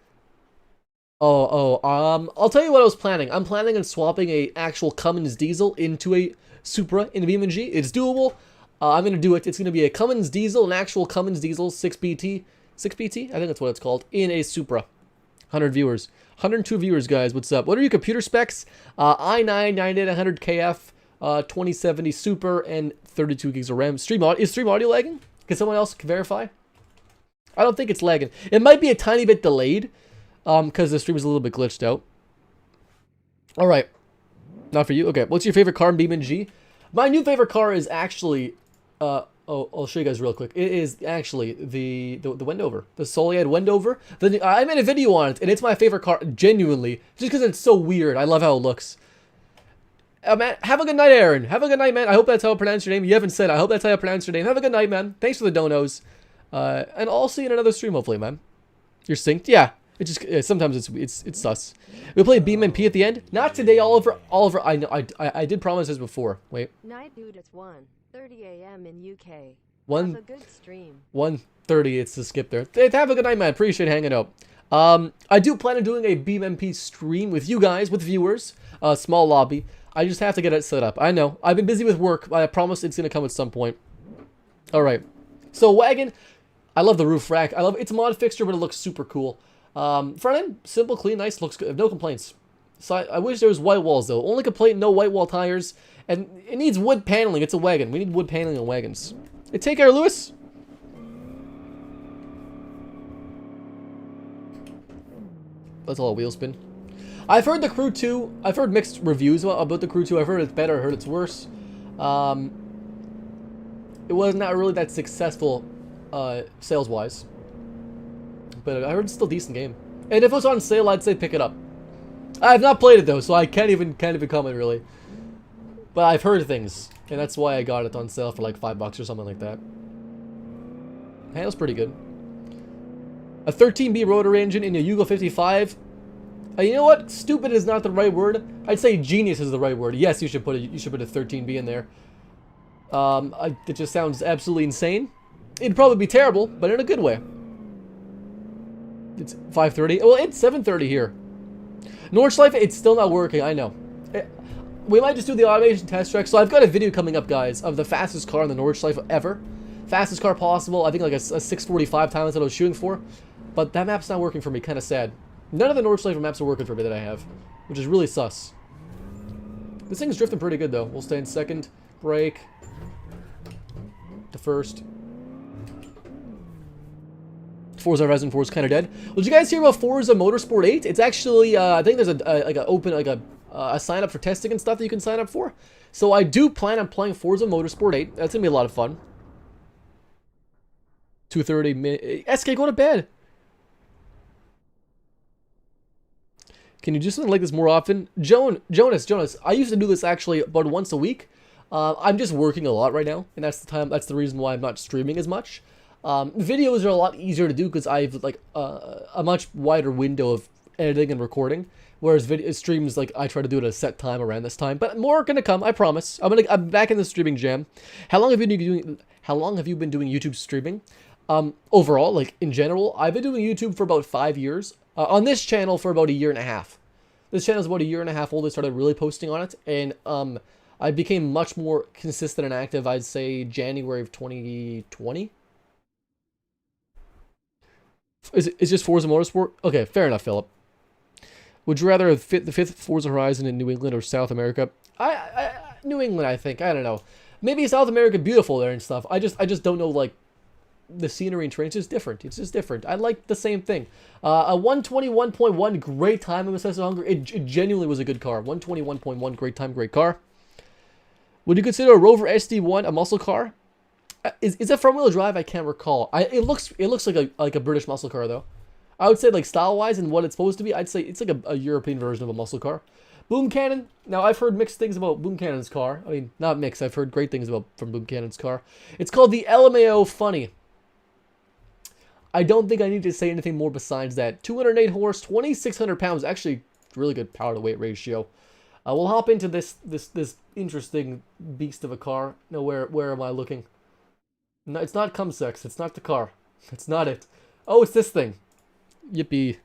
I'll tell you what I was planning. I'm planning on swapping a actual Cummins diesel into a Supra in BeamNG. It's doable. I'm going to do it. It's going to be a Cummins diesel, an actual Cummins diesel, 6PT? 6PT? I think that's what it's called, in a Supra. 100 viewers. 102 viewers, guys. What's up? What are your computer specs? i9, 9800KF, 2070 Super, and 32 gigs of RAM. Is stream audio lagging? Can someone else verify? I don't think it's lagging. It might be a tiny bit delayed, because the stream is a little bit glitched out. Alright. Not for you? Okay. What's your favorite car in BeamNG? My new favorite car is actually, I'll show you guys real quick. It is actually the Wendover, the Soleil Wendover. I made a video on it, and it's my favorite car, genuinely, just because it's so weird. I love how it looks. Man, have a good night, Aaron. Have a good night, man. I hope that's how I pronounce your name. You haven't said. I hope that's how I pronounce your name. Have a good night, man. Thanks for the donos. And I'll see you in another stream, hopefully, man. You're synced? Yeah. It just sometimes it's sus. We play BeamNG at the end. Not today, Oliver. Oliver, I know. I did promise this before. Wait. Night, dude. It's 1:30 a.m. in UK. One. Have a good stream. 1:30. It's the skip there. Hey, have a good night, man. Appreciate hanging out. I do plan on doing a BeamNG stream with you guys, with viewers. Small lobby. I just have to get it set up. I know. I've been busy with work, but I promise it's gonna come at some point. All right. So wagon. I love the roof rack. I love it's a mod fixture, but it looks super cool. Front end, simple, clean, nice, looks good. No complaints. So I wish there was white walls though. Only complaint, no white wall tires, and it needs wood paneling. It's a wagon. We need wood paneling on wagons. Hey, take care, Lewis. That's all a wheel spin. I've heard the Crew 2. I've heard mixed reviews about the Crew 2. I've heard it's better. I heard it's worse. It was not really that successful sales-wise. But I heard it's still a decent game. And if it was on sale, I'd say pick it up. I have not played it though, so I can't even comment really. But I've heard things, and that's why I got it on sale for like $5 or something like that. Handles pretty good. A 13B rotary engine in a Yugo 55. You know what? Stupid is not the right word. I'd say genius is the right word. Yes, you should put a 13B in there. It just sounds absolutely insane. It'd probably be terrible, but in a good way. It's 5:30. Well, it's 7:30 here. Nordschleife, it's still not working. I know. We might just do the automation test track. So I've got a video coming up, guys, of the fastest car in the Nordschleife ever. Fastest car possible. I think like a 6:45 time. That's what I was shooting for. But that map's not working for me. Kind of sad. None of the Nordschleife maps are working for me that I have, which is really sus. This thing's drifting pretty good though. We'll stay in second. Brake. To first. Forza Horizon 4 is kind of dead. Did you guys hear about Forza Motorsport 8? It's actually, I think there's a sign up for testing and stuff that you can sign up for. So I do plan on playing Forza Motorsport 8. That's gonna be a lot of fun. 2:30 minutes. SK, go to bed. Can you do something like this more often? Jonas, I used to do this actually about once a week. I'm just working a lot right now, and that's the reason why I'm not streaming as much. Videos are a lot easier to do because I've like a much wider window of editing and recording, whereas video streams, like, I try to do it at a set time around this time. But more are gonna come, I promise. I'm back in the streaming jam. How long have you been doing YouTube streaming? Overall, like in general, I've been doing YouTube for about 5 years. On this channel for about 1.5 years. This channel is about 1.5 years old. I started really posting on it, and I became much more consistent and active, I'd say January of 2020. Is just Forza Motorsport? Okay, fair enough, Philip. Would you rather fit the 5th Forza Horizon in New England or South America? New England, I think. I don't know. Maybe South America beautiful there and stuff. I just don't know, like, the scenery and terrain. It's just different. It's just different. I like the same thing. A 121.1, great time in Messiah Hungary. It genuinely was a good car. 121.1, great time, great car. Would you consider a Rover SD1 a muscle car? Is that front-wheel drive? I can't recall. It looks like a British muscle car though. I would say, like, style-wise and what it's supposed to be, I'd say it's like a European version of a muscle car. Boom Cannon. Now I've heard mixed things about Boom Cannon's car. I mean, not mixed. I've heard great things from Boom Cannon's car. It's called the LMAO Funny. I don't think I need to say anything more besides that. 208 horse, 2,600 pounds. Actually, really good power to weight ratio. We'll hop into this interesting beast of a car. No, where am I looking? No, it's not cum sex. It's not the car. It's not it. Oh, it's this thing. Yippee.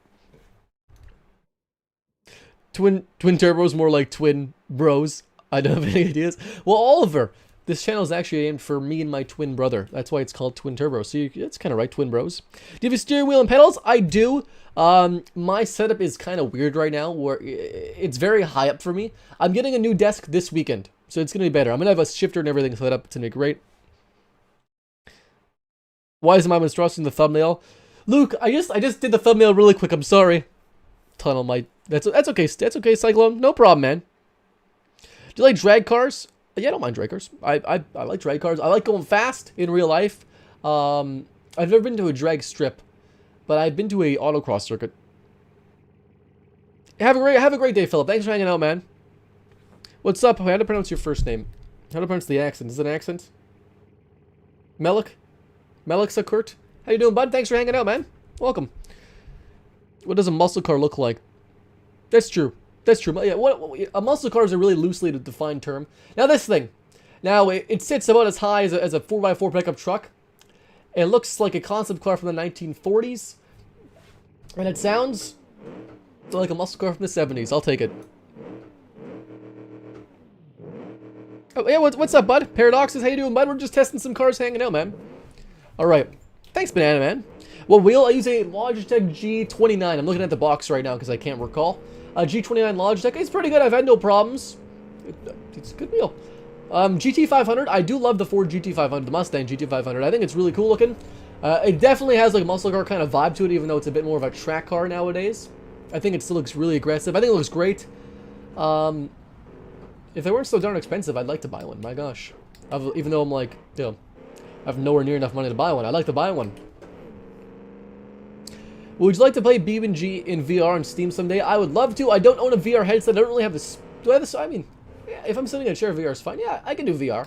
Twin turbos, more like twin bros. I don't have any ideas. Well, Oliver, this channel is actually aimed for me and my twin brother. That's why it's called Twin Turbo. So it's kind of right, twin bros. Do you have a steering wheel and pedals? I do. My setup is kind of weird right now, where it's very high up for me. I'm getting a new desk this weekend, so it's gonna be better. I'm gonna have a shifter and everything set up. It's gonna be great. Why is my monstrosity in the thumbnail? Luke, I just did the thumbnail really quick. I'm sorry. Tunnel might. That's okay. That's okay, Cyclone. No problem, man. Do you like drag cars? Yeah, I don't mind drag cars. I like drag cars. I like going fast in real life. I've never been to a drag strip, but I've been to a autocross circuit. Have a great day, Philip. Thanks for hanging out, man. What's up? How to pronounce your first name? How to pronounce the accent? Is it an accent? Melik? Melik Sakurt? How you doing, bud? Thanks for hanging out, man. Welcome. What does a muscle car look like? That's true. That's true. Yeah, a muscle car is a really loosely defined term. Now this thing. Now it sits about as high as a 4x4 pickup truck. It looks like a concept car from the 1940s. And it sounds like a muscle car from the 70s. I'll take it. Oh, yeah, what's up, bud? Paradoxes, how you doing, bud? We're just testing some cars, hanging out, man. Alright. Thanks, Banana Man. What wheel? I use a Logitech G29. I'm looking at the box right now because I can't recall. G29 Logitech. It's pretty good. I've had no problems. It's a good wheel. GT500. I do love the Ford GT500, the Mustang GT500. I think it's really cool looking. It definitely has like a muscle car kind of vibe to it, even though it's a bit more of a track car nowadays. I think it still looks really aggressive. I think it looks great. If they weren't so darn expensive, I'd like to buy one. My gosh. Even though I'm like, you know, I have nowhere near enough money to buy one. I'd like to buy one. Would you like to play BeamNG in VR on Steam someday? I would love to. I don't own a VR headset. I don't really have this. Do I have this? I mean, yeah, if I'm sitting in a chair, VR is fine. Yeah, I can do VR.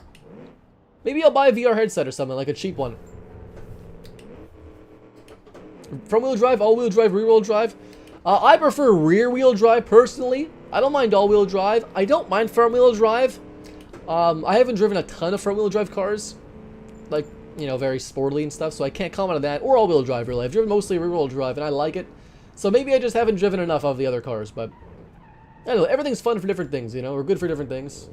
Maybe I'll buy a VR headset or something, like a cheap one. Front-wheel drive, all-wheel drive, rear-wheel drive. I prefer rear-wheel drive, personally. I don't mind all-wheel drive. I don't mind front-wheel drive. I haven't driven a ton of front-wheel drive cars. Like, you know, very sportly and stuff, so I can't comment on that. Or all-wheel drive, really. I've driven mostly rear-wheel drive, and I like it. So maybe I just haven't driven enough of the other cars, but... Anyway, everything's fun for different things, you know? Or good for different things.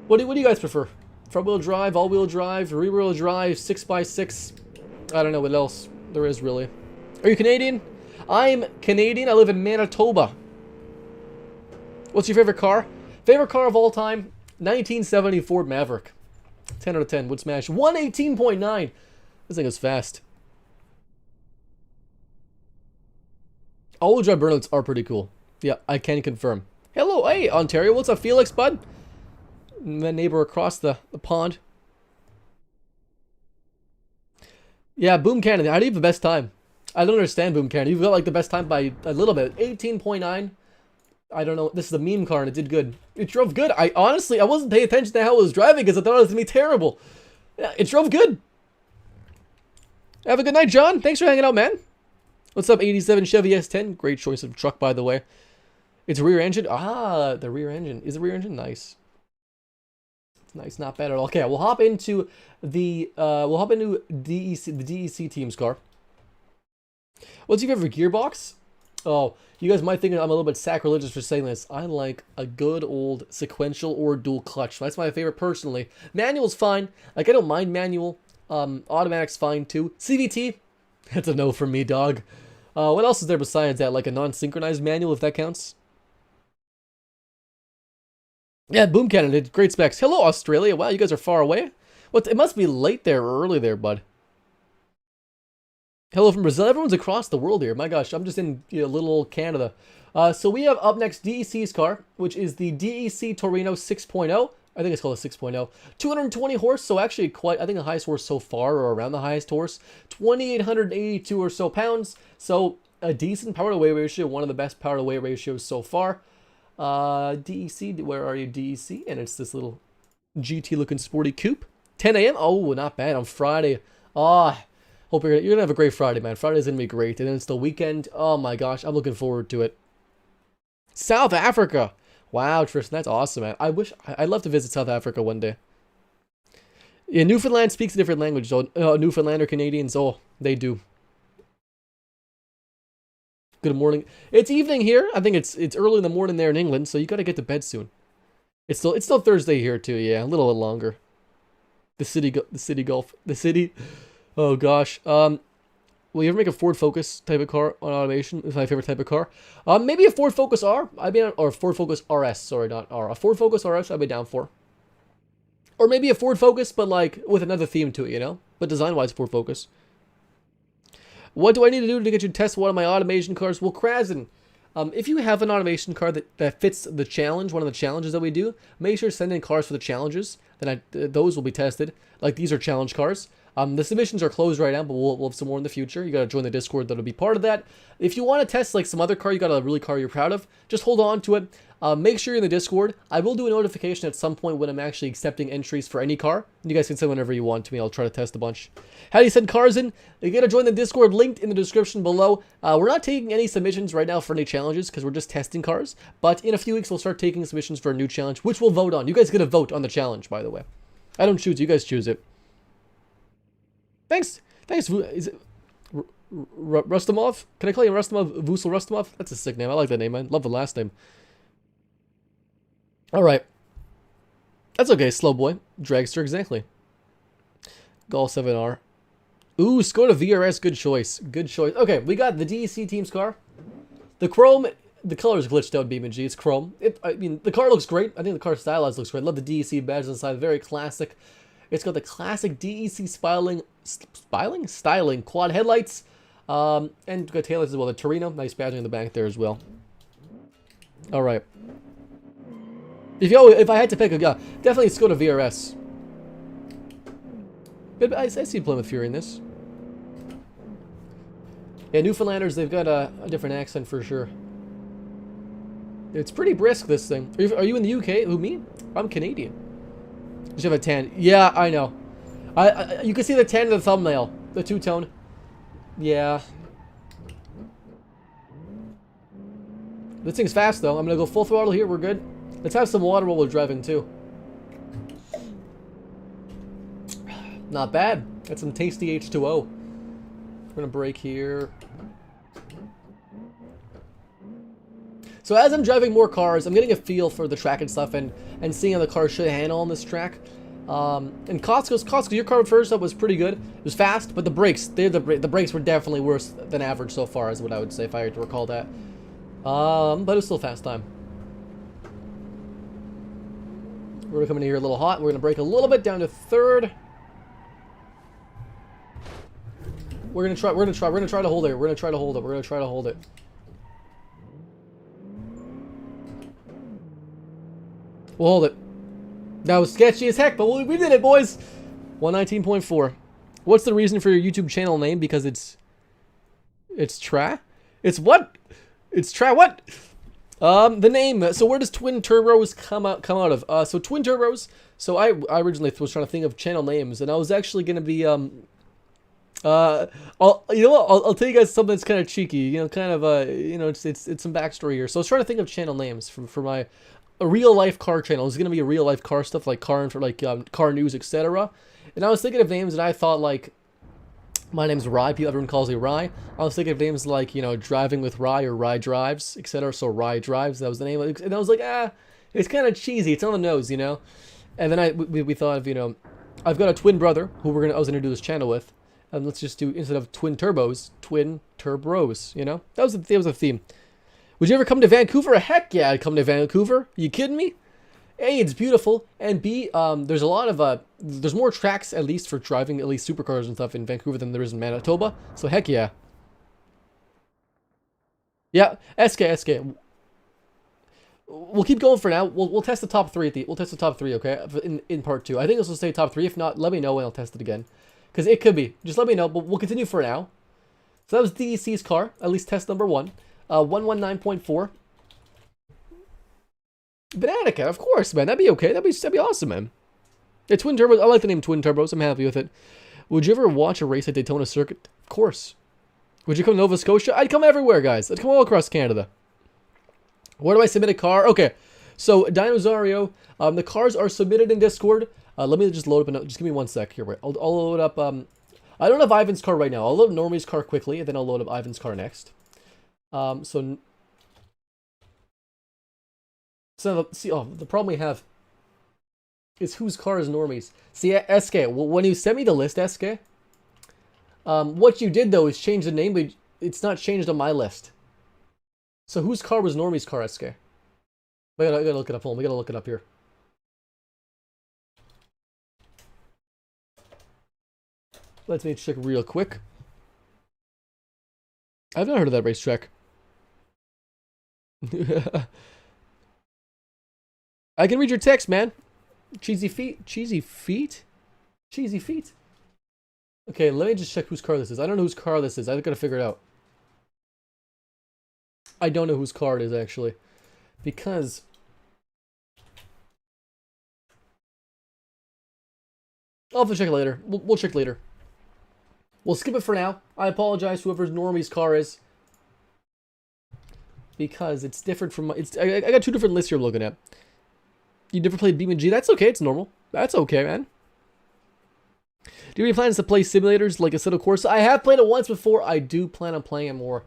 What do you guys prefer? Front-wheel drive, all-wheel drive, rear-wheel drive, 6x6? I don't know what else there is, really. Are you Canadian? I'm Canadian. I live in Manitoba. What's your favorite car? Favorite car of all time? 1970 Ford Maverick. 10 out of 10. Would smash. 118.9. This thing is fast. All-wheel drive burnouts are pretty cool. Yeah, I can confirm. Hello, hey, Ontario. What's up, Felix, bud? My neighbor across the pond. Yeah, Boom Canada. How do you have the best time? I don't understand Boom Canada. You've got like the best time by a little bit. 18.9. I don't know. This is a meme car and it did good. It drove good. I wasn't paying attention to how it was driving because I thought it was going to be terrible. Yeah, it drove good. Have a good night, John. Thanks for hanging out, man. What's up, 87 Chevy S10? Great choice of truck, by the way. It's rear engine. Ah, the rear engine. Is the rear engine nice? It's nice, not bad at all. Okay, we'll hop into the DEC, the DEC team's car. What's your favorite gearbox? Oh, you guys might think I'm a little bit sacrilegious for saying this. I like a good old sequential or dual clutch. That's my favorite personally. Manual's fine. Like, I don't mind manual. Automatic's fine too. CVT? That's a no from me, dog. What else is there besides that? Like a non-synchronized manual, if that counts? Yeah, Boom Canada, great specs. Hello, Australia. Wow, you guys are far away. What? It must be late there or early there, bud. Hello from Brazil. Everyone's across the world here. My gosh, I'm just in little old Canada. So we have up next DEC's car, which is the DEC Torino 6.0. I think it's called a 6.0. 220 horse, so actually quite, I think the highest horse so far, or around the highest horse. 2,882 or so pounds. So a decent power to weight ratio, one of the best power to weight ratios so far. DEC, where are you, DEC? And it's this little GT looking sporty coupe. 10 a.m. Oh, not bad on Friday. Hope you're gonna have a great Friday, man. Friday's gonna be great, and then it's the weekend. Oh my gosh, I'm looking forward to it. South Africa. Wow, Tristan, that's awesome, man. I'd love to visit South Africa one day. Yeah, Newfoundland speaks a different language, so Newfoundlander Canadians, oh, they do. Good morning. It's evening here. I think it's early in the morning there in England, so you gotta get to bed soon. It's still Thursday here too. Yeah, a little bit longer. The city. Oh gosh. Will you ever make a Ford Focus type of car on automation? It's my favorite type of car. Maybe a Ford Focus R. Or Ford Focus RS. Sorry, not R. A Ford Focus RS I'd be down for. Or maybe a Ford Focus, but like with another theme to it, you know? But design-wise, Ford Focus. What do I need to do to get you to test one of my automation cars? Well, Krasen, If you have an automation car that fits the challenge, one of the challenges that we do, make sure to send in cars for the challenges. Then those will be tested. Like these are challenge cars. The submissions are closed right now, but we'll have some more in the future. You gotta join the Discord that'll be part of that. If you want to test like some other car, you got a really car you're proud of, just hold on to it. Make sure you're in the Discord. I will do a notification at some point when I'm actually accepting entries for any car. You guys can send whenever you want to me. I'll try to test a bunch. How do you send cars in? You gotta join the Discord linked in the description below. We're not taking any submissions right now for any challenges because we're just testing cars. But in a few weeks, we'll start taking submissions for a new challenge, which we'll vote on. You guys get to vote on the challenge, by the way. I don't choose. You guys choose it. Thanks. Is it Rustamov? Can I call you Rustamov? Vusel Rustamov? That's a sick name. I like that name, man. Love the last name. All right. That's okay, slow boy. Dragster, exactly. Gall 7R. Ooh, Skoda VRS. Good choice. Good choice. Okay, we got the DEC team's car. The chrome, the color's glitched out, BeamNG. It's chrome. I mean, the car looks great. I think the car stylized looks great. Love the DEC badge on the side. Very classic. It's got the classic DEC styling quad headlights. And got taillights as well. The Torino, nice badging in the back there as well. All right. If I had to pick a guy, definitely Skoda VRS. But I see Plymouth Fury in this. Yeah, Newfoundlanders, they've got a different accent for sure. It's pretty brisk, this thing. Are you in the UK? Who, me? I'm Canadian. You should have a tan. Yeah, I know. You can see the tan in the thumbnail. The two-tone. Yeah. This thing's fast, though. I'm going to go full throttle here. We're good. Let's have some water while we're driving, too. Not bad. Got some tasty H2O. We're going to brake here. So as I'm driving more cars, I'm getting a feel for the track and stuff and seeing how the car should handle on this track. And Costco, your car first up was pretty good. It was fast, but the brakes, the brakes were definitely worse than average so far, is what I would say if I had to recall that. But it was still a fast time. We're gonna come in here a little hot. We're gonna brake a little bit down to third. We're gonna try to hold it. We're gonna try to hold it. We'll hold it. That was sketchy as heck, but we did it, boys. 119.4. What's the reason for your YouTube channel name? Because it's Tra? It's what? It's Tra what? The name. So where does Twin Turbos come out of? So Twin Turbos. So I originally was trying to think of channel names, and I was actually gonna be I'll tell you guys something that's kind of cheeky. You know, kind of it's some backstory here. So I was trying to think of channel names for my a real life car channel. It's gonna be a real life car stuff like car news, etc. And I was thinking of names, and I thought like. My name's Rye. Everyone calls me Rye. I was thinking of names like, you know, Driving with Rye or Rye Drives, etc. So Rye Drives, that was the name. And I was like, it's kind of cheesy. It's on the nose, you know. And then we thought of, you know, I've got a twin brother who I was gonna do this channel with, and let's just do instead of Twin Turbos, Twin Turbos. You know, that was a theme. Would you ever come to Vancouver? Heck yeah, I'd come to Vancouver. Are you kidding me? A, it's beautiful, and B, there's a lot of, there's more tracks, at least, for driving, at least supercars and stuff in Vancouver than there is in Manitoba, so heck yeah. Yeah, SK. We'll keep going for now. We'll test the top three we'll test the top three, okay, in part 2. I think this will stay top 3. If not, let me know and I'll test it again. Because it could be. Just let me know, but we'll continue for now. So that was DEC's car, at least test number 1. 119.4. Banana Cat, of course, man. That'd be okay. That'd be awesome, man. Yeah, Twin Turbos. I like the name Twin Turbos. I'm happy with it. Would you ever watch a race at Daytona Circuit? Of course. Would you come to Nova Scotia? I'd come everywhere, guys. I'd come all across Canada. Where do I submit a car? Okay. So, Dinosario, the cars are submitted in Discord. Let me just load up. Just give me 1 sec here. Wait. I'll load up. I don't have Ivan's car right now. I'll load Normie's car quickly, and then I'll load up Ivan's car next. So the problem we have is whose car is Normie's. See, SK, when you sent me the list, SK, what you did, though, is change the name, but it's not changed on my list. So whose car was Normie's car, SK? I gotta look it up. Hold on, we gotta look it up here. Let me check real quick. I've not heard of that racetrack. I can read your text, man. Cheesy feet. Cheesy feet? Cheesy feet. Okay, let me just check whose car this is. I don't know whose car this is. I gotta figure it out. I don't know whose car it is, actually. Because... I'll have to check it later. We'll check later. We'll skip it for now. I apologize, whoever's Normie's car is. Because it's different from... I got two different lists here I'm looking at. You never played BeamNG? That's okay, it's normal. That's okay, man. Do you have any plans to play simulators like Assetto Corsa? I have played it once before. I do plan on playing it more.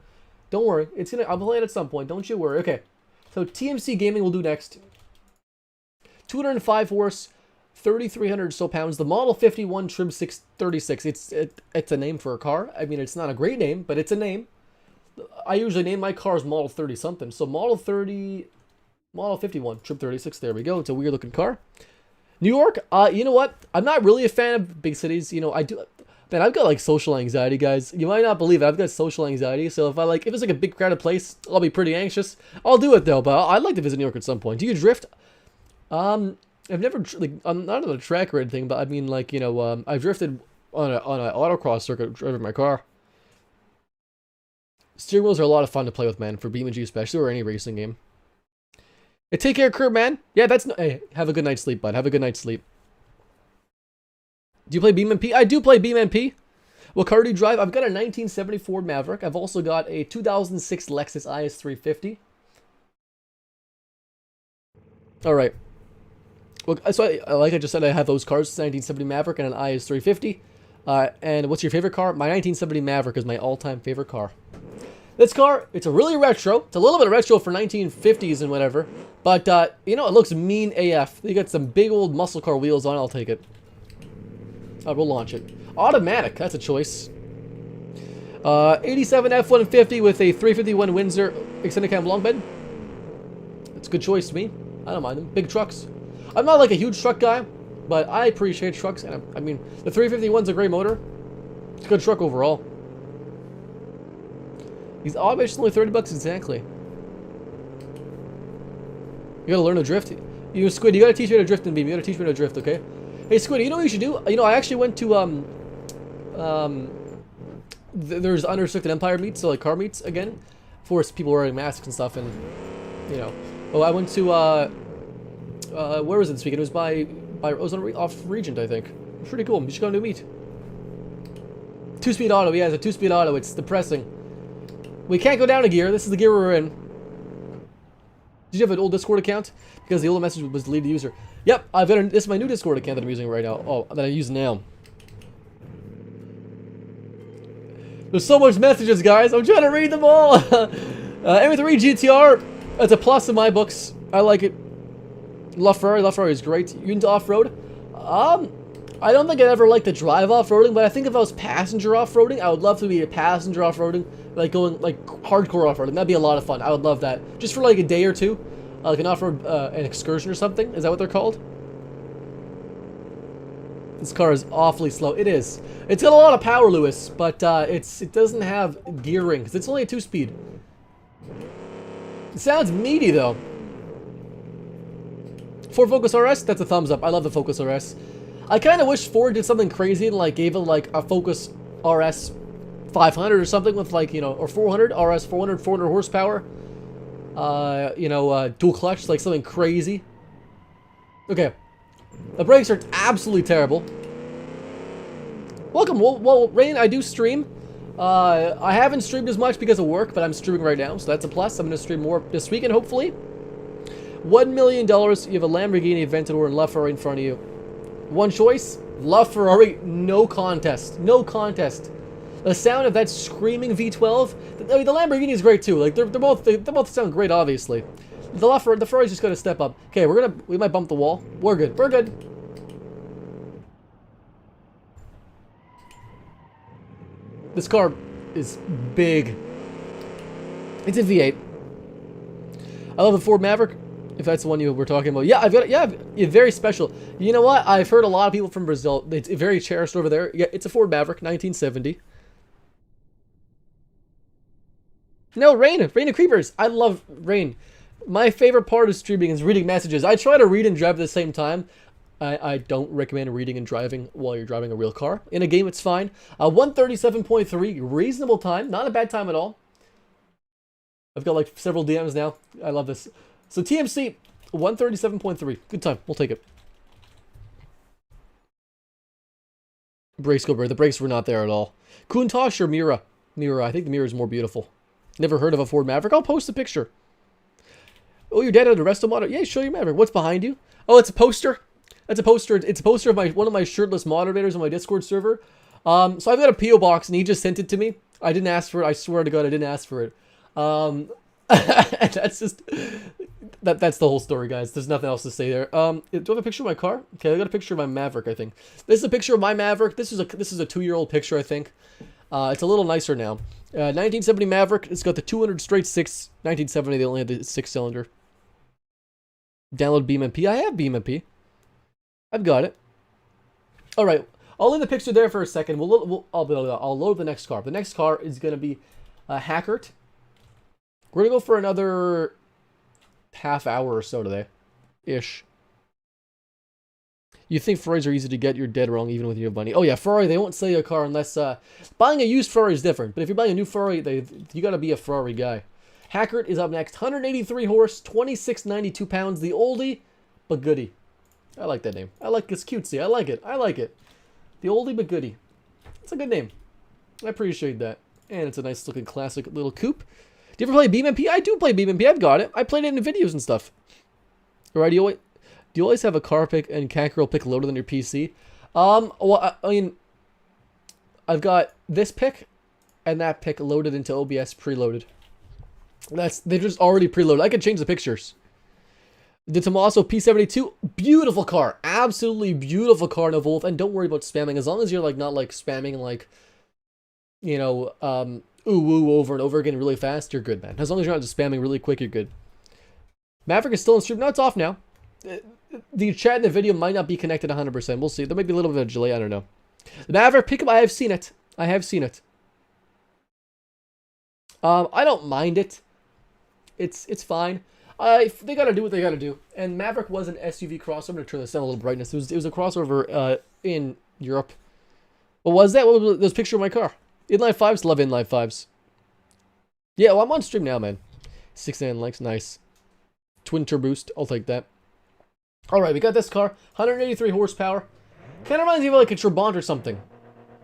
Don't worry. I'll play it at some point. Don't you worry. Okay. So TMC Gaming will do next. 205 horse, 3,300 or so pounds. The Model 51 Trim 636. It's a name for a car. I mean, it's not a great name, but it's a name. I usually name my cars Model 30 something. So Model 51 Trim 36. There we go. It's a weird looking car. New York, you know what? I'm not really a fan of big cities. You know, I do... Man, I've got, like, social anxiety, guys. You might not believe it. I've got social anxiety. So if it's, like, a big crowded place, I'll be pretty anxious. I'll do it, though. But I'd like to visit New York at some point. Do you drift? I've never... Like, I'm not on a track or anything, but I mean, like, you know, I've drifted on an autocross circuit driving my car. Steering wheels are a lot of fun to play with, man, for BeamNG especially, or any racing game. Hey, take care, Kurt, man. Yeah, that's... Hey, have a good night's sleep, bud. Have a good night's sleep. Do you play BeamNP? I do play BeamNP. What car do you drive? I've got a 1970 Ford Maverick. I've also got a 2006 Lexus IS350. All right. Well, so like I just said, I have those cars, 1970 Maverick and an IS350. And what's your favorite car? My 1970 Maverick is my all-time favorite car. This car, it's a really retro. It's a little bit of retro for 1950s and whatever. But, you know, it looks mean AF. You got some big old muscle car wheels on. I'll take it. We'll launch it. Automatic, that's a choice. 87 F-150 with a 351 Windsor extended cam long bed. It's a good choice to me. I don't mind them. Big trucks. I'm not like a huge truck guy, but I appreciate trucks. And I mean, the 351's a great motor. It's a good truck overall. These automations only 30 bucks exactly. You gotta learn to drift. You, Squid, you gotta teach me how to drift in Beam. You gotta teach me how to drift, okay? Hey, Squid, you know what you should do? You know, I actually went to, there's unrestricted Empire meets, so like car meets again, for people wearing masks and stuff, and, you know. Oh, I went to, where was it this weekend? It was it was off Regent, I think. It was pretty cool. You should go to a meet. 2-speed auto, yeah, it's a 2-speed auto. It's depressing. We can't go down a gear. This is the gear we're in. Did you have an old Discord account? Because the old message was delete the user. Yep, I've got this is my new Discord account that I'm using right now. Oh, that I use now. There's so much messages, guys. I'm trying to read them all. M3 GTR. That's a plus in my books. I like it. Love Ferrari. Love Ferrari is great. You into off-road? I don't think I'd ever like to drive off-roading, but I think if I was passenger off-roading, I would love to be a passenger off-roading, like going like hardcore off-roading. That'd be a lot of fun. I would love that. Just for like a day or two. Like an off-road, an excursion or something. Is that what they're called? This car is awfully slow. It is. It's got a lot of power, Lewis, but it doesn't have gearing because it's only a 2-speed. It sounds meaty though. Ford Focus RS, that's a thumbs up. I love the Focus RS. I kind of wish Ford did something crazy and like gave it like a Focus RS 500 or something with like, you know, or 400 RS 400 horsepower. You know, dual clutch, like something crazy. Okay. The brakes are absolutely terrible. Welcome. Well, Rain, I do stream. I haven't streamed as much because of work, but I'm streaming right now, so that's a plus. I'm going to stream more this weekend, hopefully. $1 million. You have a Lamborghini Aventador and LaFerrari in front of you. One choice, LaFerrari, no contest. No contest. The sound of that screaming V12, I mean, the Lamborghini is great too. Like they both sound great, obviously. The Ferrari's just gonna step up. Okay, we might bump the wall. We're good. We're good. This car is big. It's a V8. I love the Ford Maverick. If that's the one you were talking about. Yeah, I've got it. Yeah, it's very special. You know what? I've heard a lot of people from Brazil. It's very cherished over there. Yeah, it's a Ford Maverick, 1970. No, Rain of Creepers. I love Rain. My favorite part of streaming is reading messages. I try to read and drive at the same time. I don't recommend reading and driving while you're driving a real car. In a game, it's fine. 137.3, reasonable time. Not a bad time at all. I've got like several DMs now. I love this. So TMC, 137.3. Good time. We'll take it. Brakes go bird. The brakes were not there at all. Countach or Mira? Mira. I think the Mira is more beautiful. Never heard of a Ford Maverick. I'll post a picture. Oh, your dad had a resto monitor? Yeah, show your Maverick. What's behind you? Oh, it's a poster. That's a poster. It's a poster of one of my shirtless moderators on my Discord server. So I've got a PO box, and he just sent it to me. I didn't ask for it. I swear to God, I didn't ask for it. That's just that's the whole story, guys. There's nothing else to say there. Do I have a picture of my car? Okay, I got a picture of my Maverick. I think this is a picture of my Maverick. This is a 2-year-old picture. I think it's a little nicer now. 1970 Maverick. It's got the 200 straight six. 1970 they only had the 6-cylinder. Download BeamNG. I have BeamNG. I've got it. All right, I'll leave the picture there for a second. I'll load the next car. The next car is gonna be a Hackert. We're gonna go for another half hour or so today, ish. You think Ferraris are easy to get? You're dead wrong, even with your money. Oh yeah, Ferrari. They won't sell you a car unless buying a used Ferrari is different. But if you're buying a new Ferrari, you gotta be a Ferrari guy. Hackert is up next. 183 horse, 2692 pounds. The oldie, but goodie. I like that name. I like it's cutesy. I like it. I like it. The oldie but goodie. It's a good name. I appreciate that. And it's a nice looking classic little coupe. Do you ever play BeamNG? I do play BeamNG. I've got it. I played it in videos and stuff. Alright, do you always have a car pick and Cackerel pick loaded on your PC? Well, I mean, I've got this pick and that pick loaded into OBS preloaded. They're just already preloaded. I can change the pictures. The Tommaso P72, beautiful car, absolutely beautiful car, no Wolf, and don't worry about spamming as long as you're like not like spamming like, you know, ooh woo over and over again really fast. You're good, man. As long as you're not just spamming really quick, you're good. Maverick is still in stream. No, it's off now. The chat in the video might not be connected 100%. We'll see. There might be a little bit of a delay. I don't know. The Maverick pickup. I have seen it. I have seen it. I don't mind it. It's fine. They gotta do what they gotta do. And Maverick was an SUV crossover. I'm gonna turn this down a little brightness. It was a crossover in Europe. What was that? What was this picture of my car? Inline 5s, love inline 5s. Yeah, well, I'm on stream now, man. 69 likes, nice. Twin turbo boost, I'll take that. Alright, we got this car. 183 horsepower. Kind of reminds me of like a Trabant or something.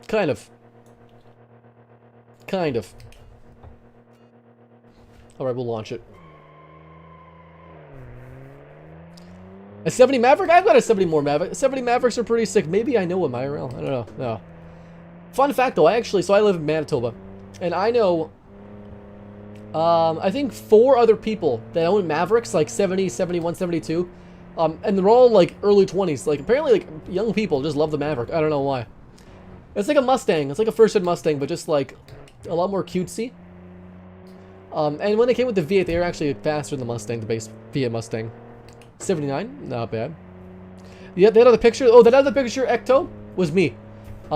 Kind of. Kind of. Alright, we'll launch it. A 70 Maverick? I've got a 70 more Maverick. 70 Mavericks are pretty sick. Maybe I know a IRL. I don't know. No. Fun fact though, so I live in Manitoba. And I know, I think 4 other people that own Mavericks, like 70, 71, 72. And they're all like early 20s. Like apparently like young people just love the Maverick. I don't know why. It's like a Mustang. It's like a first-gen Mustang, but just like a lot more cutesy. And when they came with the V8, they were actually faster than the Mustang, the base V8 Mustang. 79, not bad. Yeah, that other picture. Oh, that other picture, Ecto, was me,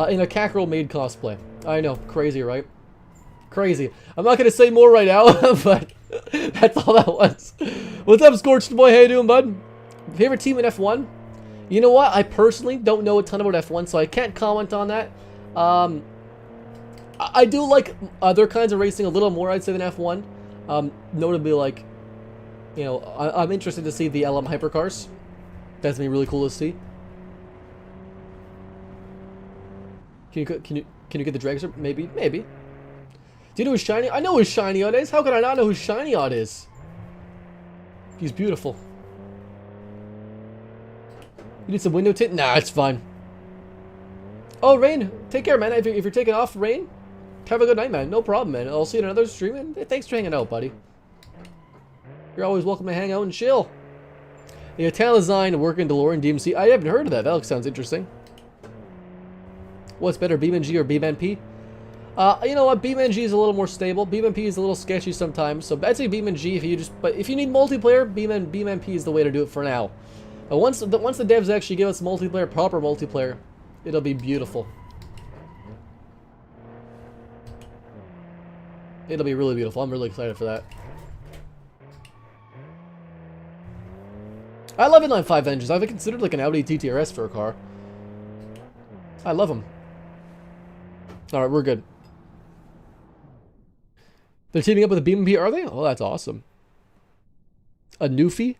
in a Cackerel made cosplay. I know, crazy, right? Crazy. I'm not gonna say more right now, but that's all that was. What's up, Scorched Boy? How you doing, bud? Favorite team in F1? You know what? I personally don't know a ton about F1, so I can't comment on that. I do like other kinds of racing a little more, I'd say, than F1. Notably, like, you know, I'm interested to see the LM hypercars. That's gonna be really cool to see. Can you get the dragster? Maybe. Do you know who Shiny? I know who Shiny Odd is. How could I not know who Shiny Odd is? He's beautiful. You need some window tint? Nah, it's fine. Oh, Rain, take care, man. If you're taking off, Rain, have a good night, man. No problem, man. I'll see you in another stream, and thanks for hanging out, buddy. You're always welcome to hang out and chill. The Italian design working DeLorean DMC. I haven't heard of that. That sounds interesting. What's better, BeamNG or BeamNG? You know what? BeamNG is a little more stable. BeamNG is a little sketchy sometimes. So I'd say BeamNG but if you need multiplayer, BeamNG is the way to do it for now. But once the devs actually give us multiplayer, proper multiplayer, it'll be beautiful. It'll be really beautiful. I'm really excited for that. I love inline-5 engines. I've considered like an Audi TTRS for a car. I love them. Alright, we're good. They're teaming up with a BeamNG, are they? Oh, that's awesome. A Newfie?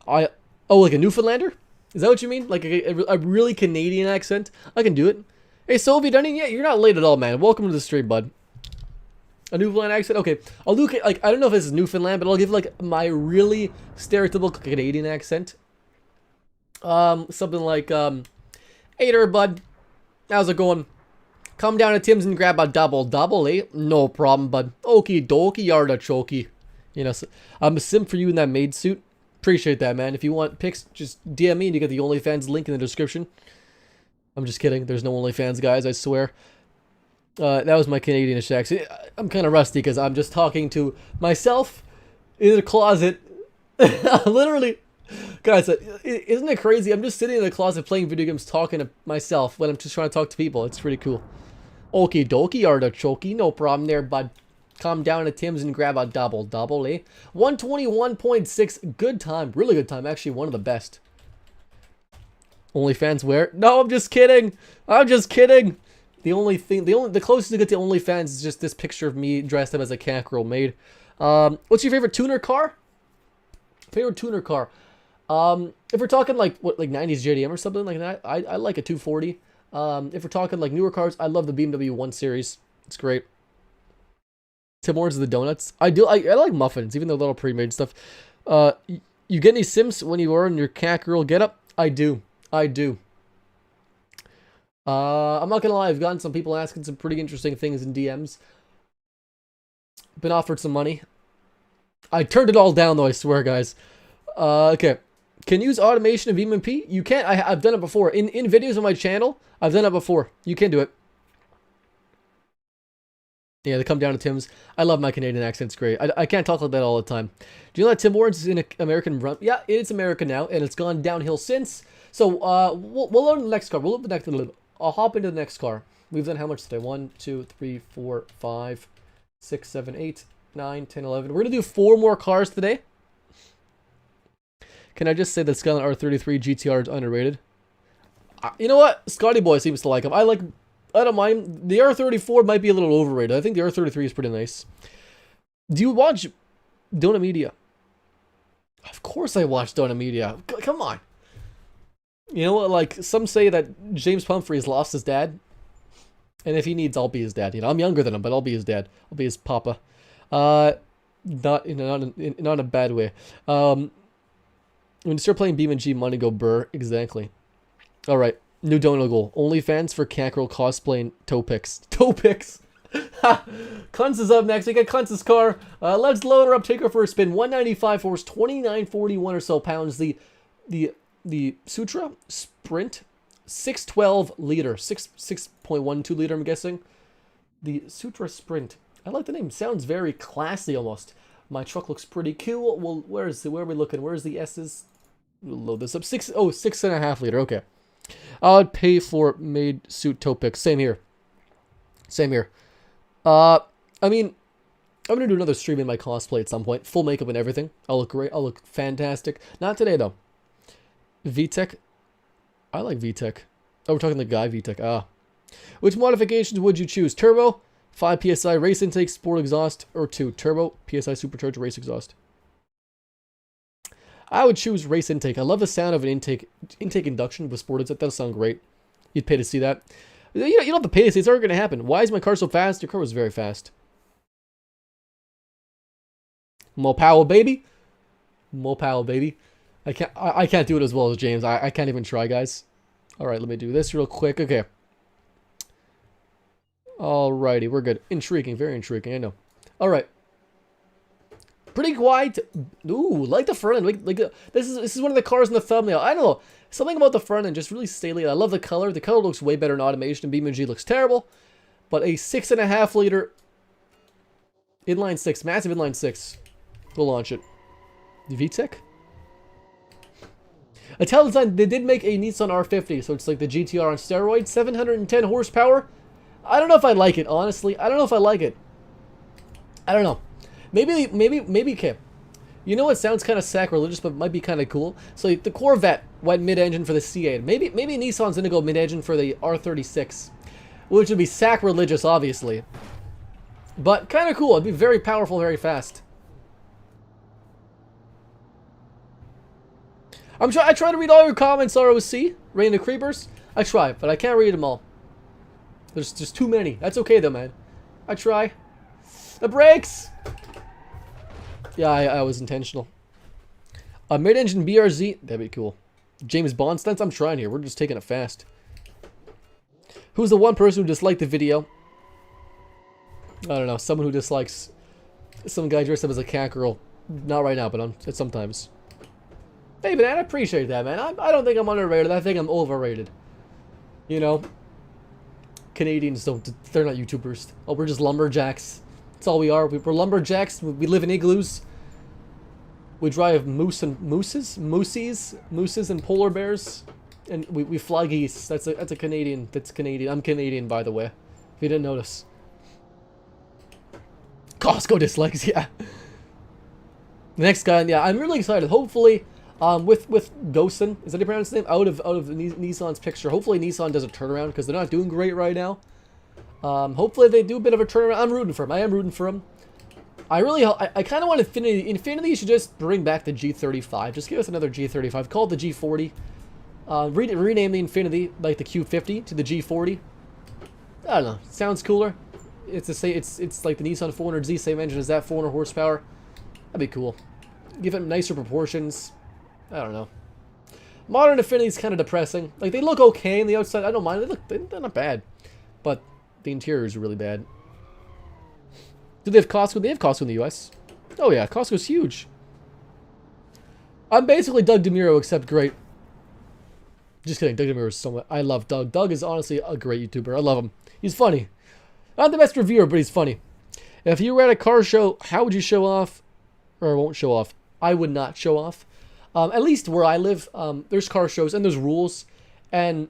Oh, like a Newfoundlander? Is that what you mean? Like a really Canadian accent? I can do it. Hey, so have you done it yet? You're not late at all, man. Welcome to the stream, bud. A Newfoundland accent? Okay. I'll do, like, I don't know if it's Newfoundland, but I'll give, like, my really stereotypical Canadian accent. Something like, hey there, bud. How's it going? Come down to Tim's and grab a double, eh? No problem, bud. Okie dokie, artichoke. You know, so I'm a sim for you in that maid suit. Appreciate that, man. If you want pics, just DM me and you get the OnlyFans link in the description. I'm just kidding. There's no OnlyFans, guys, I swear. That was my Canadianish accent. I'm kind of rusty because I'm just talking to myself in the closet. Literally. Guys, isn't it crazy? I'm just sitting in the closet playing video games talking to myself when I'm just trying to talk to people. It's pretty cool. Okie dokie, artichoke. No problem there, bud. Come down to Tim's and grab a double, eh? 121.6. Good time. Really good time. Actually, one of the best. OnlyFans where? No, I'm just kidding. I'm just kidding. The closest to get to OnlyFans is just this picture of me dressed up as a cat girl maid. What's your favorite tuner car? Favorite tuner car? If we're talking like what, like 90s JDM or something like that, I like a 240. If we're talking like newer cars, I love the BMW 1 Series. It's great. Tim Hortons the donuts. I like muffins, even though they're all pre-made stuff. You get any Sims when you are in your cat girl getup? I do. I'm not gonna lie, I've gotten some people asking some pretty interesting things in DMs. Been offered some money. I turned it all down though, I swear, guys. Okay. Can use automation of BeamNG? You can't. I've done it before. In videos on my channel, I've done it before. You can do it. Yeah, they come down to Tim's. I love my Canadian accent. It's great. I can't talk like that all the time. Do you know that Tim Hortons is in American run? Yeah, it's American now, and it's gone downhill since. So, we'll learn the next car. We'll look the next one. I'll hop into the next car. We've done how much today? 1, 2, 3, 4, 5, 6, 7, 8, 9, 10, 11. We're going to do 4 more cars today. Can I just say that Skyline R33 GTR is underrated? You know what? Scotty Boy seems to like him. I don't mind. The R34 might be a little overrated. I think the R33 is pretty nice. Do you watch Donut Media? Of course I watch Donut Media. Come on. You know what? Like, some say that James Pumphrey lost his dad. And if he needs, I'll be his dad. You know, I'm younger than him, but I'll be his dad. I'll be his papa. Not in a bad way. When you start playing BeamNG, money go burr. Exactly. Alright. New donut goal. OnlyFans for Catgirl cosplay and toe pics. Toe pics! Kunz is up next. We got Kunz's car. Let's load her up. Take her for a spin. 195 horse, 2941 or so pounds. The Sutra Sprint, 612 liter. 6.12 liter, I'm guessing. The Sutra Sprint. I like the name. Sounds very classy almost. My truck looks pretty cool. Well, where are we looking? Where's the S's? We'll load this up. 6.5 liter. Okay. I would pay for made suit toe pics. Same here. I mean, I'm gonna do another stream in my cosplay at some point. Full makeup and everything. I'll look great. I'll look fantastic. Not today though. VTEC. I like VTEC. Oh, we're talking the guy VTEC. Ah. Which modifications would you choose? Turbo, 5 PSI race intake, sport exhaust, or 2? Turbo, PSI supercharged race exhaust. I would choose race intake. I love the sound of an intake induction with sport exhaust. That'll sound great. You'd pay to see that. You don't have to pay to see. It's already going to happen. Why is my car so fast? Your car was very fast. More power, baby. More power, baby. I can't do it as well as James. I can't even try, guys. All right, let me do this real quick. Okay. Alrighty, we're good. Intriguing, very intriguing. I know. All right. Pretty quiet. Ooh, like the front end. Like this is one of the cars in the thumbnail. I don't know. Something about the front end just really stately. I love the color. The color looks way better in automation. BeamNG looks terrible. But a 6.5 liter inline 6, massive inline 6. We'll launch it. The VTEC? Until design, they did make a Nissan R50, so it's like the GTR on steroids. 710 horsepower. I don't know if I like it, honestly. I don't know if I like it. I don't know. Maybe, okay. You know what sounds kind of sacrilegious, but might be kind of cool? So like, the Corvette went mid-engine for the C8. Maybe Nissan's going to go mid-engine for the R36. Which would be sacrilegious, obviously. But kind of cool. It'd be very powerful, very fast. I try to read all your comments, ROC. Rain of Creepers. I try, but I can't read them all. There's just too many. That's okay, though, man. I try. The brakes! Yeah, I was intentional. A mid-engine BRZ. That'd be cool. James Bond stunts. I'm trying here. We're just taking it fast. Who's the one person who disliked the video? I don't know. Someone who dislikes some guy dressed up as a cat girl. Not right now, but sometimes. Hey, man, I appreciate that, man. I don't think I'm underrated. I think I'm overrated. You know? Canadians they're not YouTubers. Oh, we're just lumberjacks. That's all we are. We're lumberjacks. We live in igloos. We drive mooses and polar bears. And we fly geese. That's a Canadian. That's Canadian. I'm Canadian, by the way. If you didn't notice. Costco dislikes, yeah. The next guy, yeah, I'm really excited. Hopefully, with Gosen, is that how you pronounce his name? Out of Nissan's picture. Hopefully Nissan does a turnaround because they're not doing great right now. Hopefully they do a bit of a turnaround. I'm rooting for him. I am rooting for him. I kind of want Infinity. Infinity should just bring back the G35. Just give us another G35. Call it the G40. Rename the Infinity like the Q50 to the G40. I don't know. Sounds cooler. It's like the Nissan 400Z, same engine as that, 400 horsepower. That'd be cool. Give it nicer proportions. I don't know. Modern Infinity's kind of depressing. Like, they look okay on the outside. I don't mind. They're not bad. But the interior is really bad. Do they have Costco? They have Costco in the US. Oh yeah, Costco's huge. I'm basically Doug DeMuro, except great. Just kidding. Doug DeMuro is so much. I love Doug. Doug is honestly a great YouTuber. I love him. He's funny. Not the best reviewer, but he's funny. If you were at a car show, how would you show off? Or won't show off? I would not show off. At least where I live, there's car shows and there's rules. And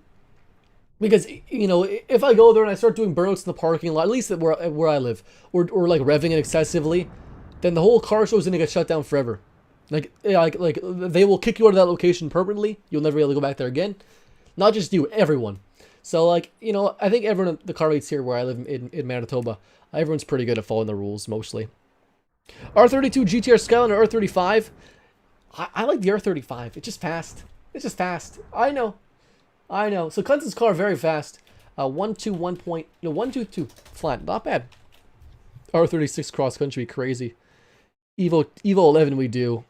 because, you know, if I go there and I start doing burnouts in the parking lot, at least where I live, or like revving it excessively, then the whole car show is going to get shut down forever. Like they will kick you out of that location permanently. You'll never be able to go back there again. Not just you, everyone. So, like, you know, I think everyone, the car rates here where I live in Manitoba, everyone's pretty good at following the rules, mostly. R32 GTR Skyline or R35? I like the R35. It's just fast. It's just fast. I know. So, Clinton's car, very fast. 122 flat. Not bad. R36 cross country, crazy. Evo 11, we do.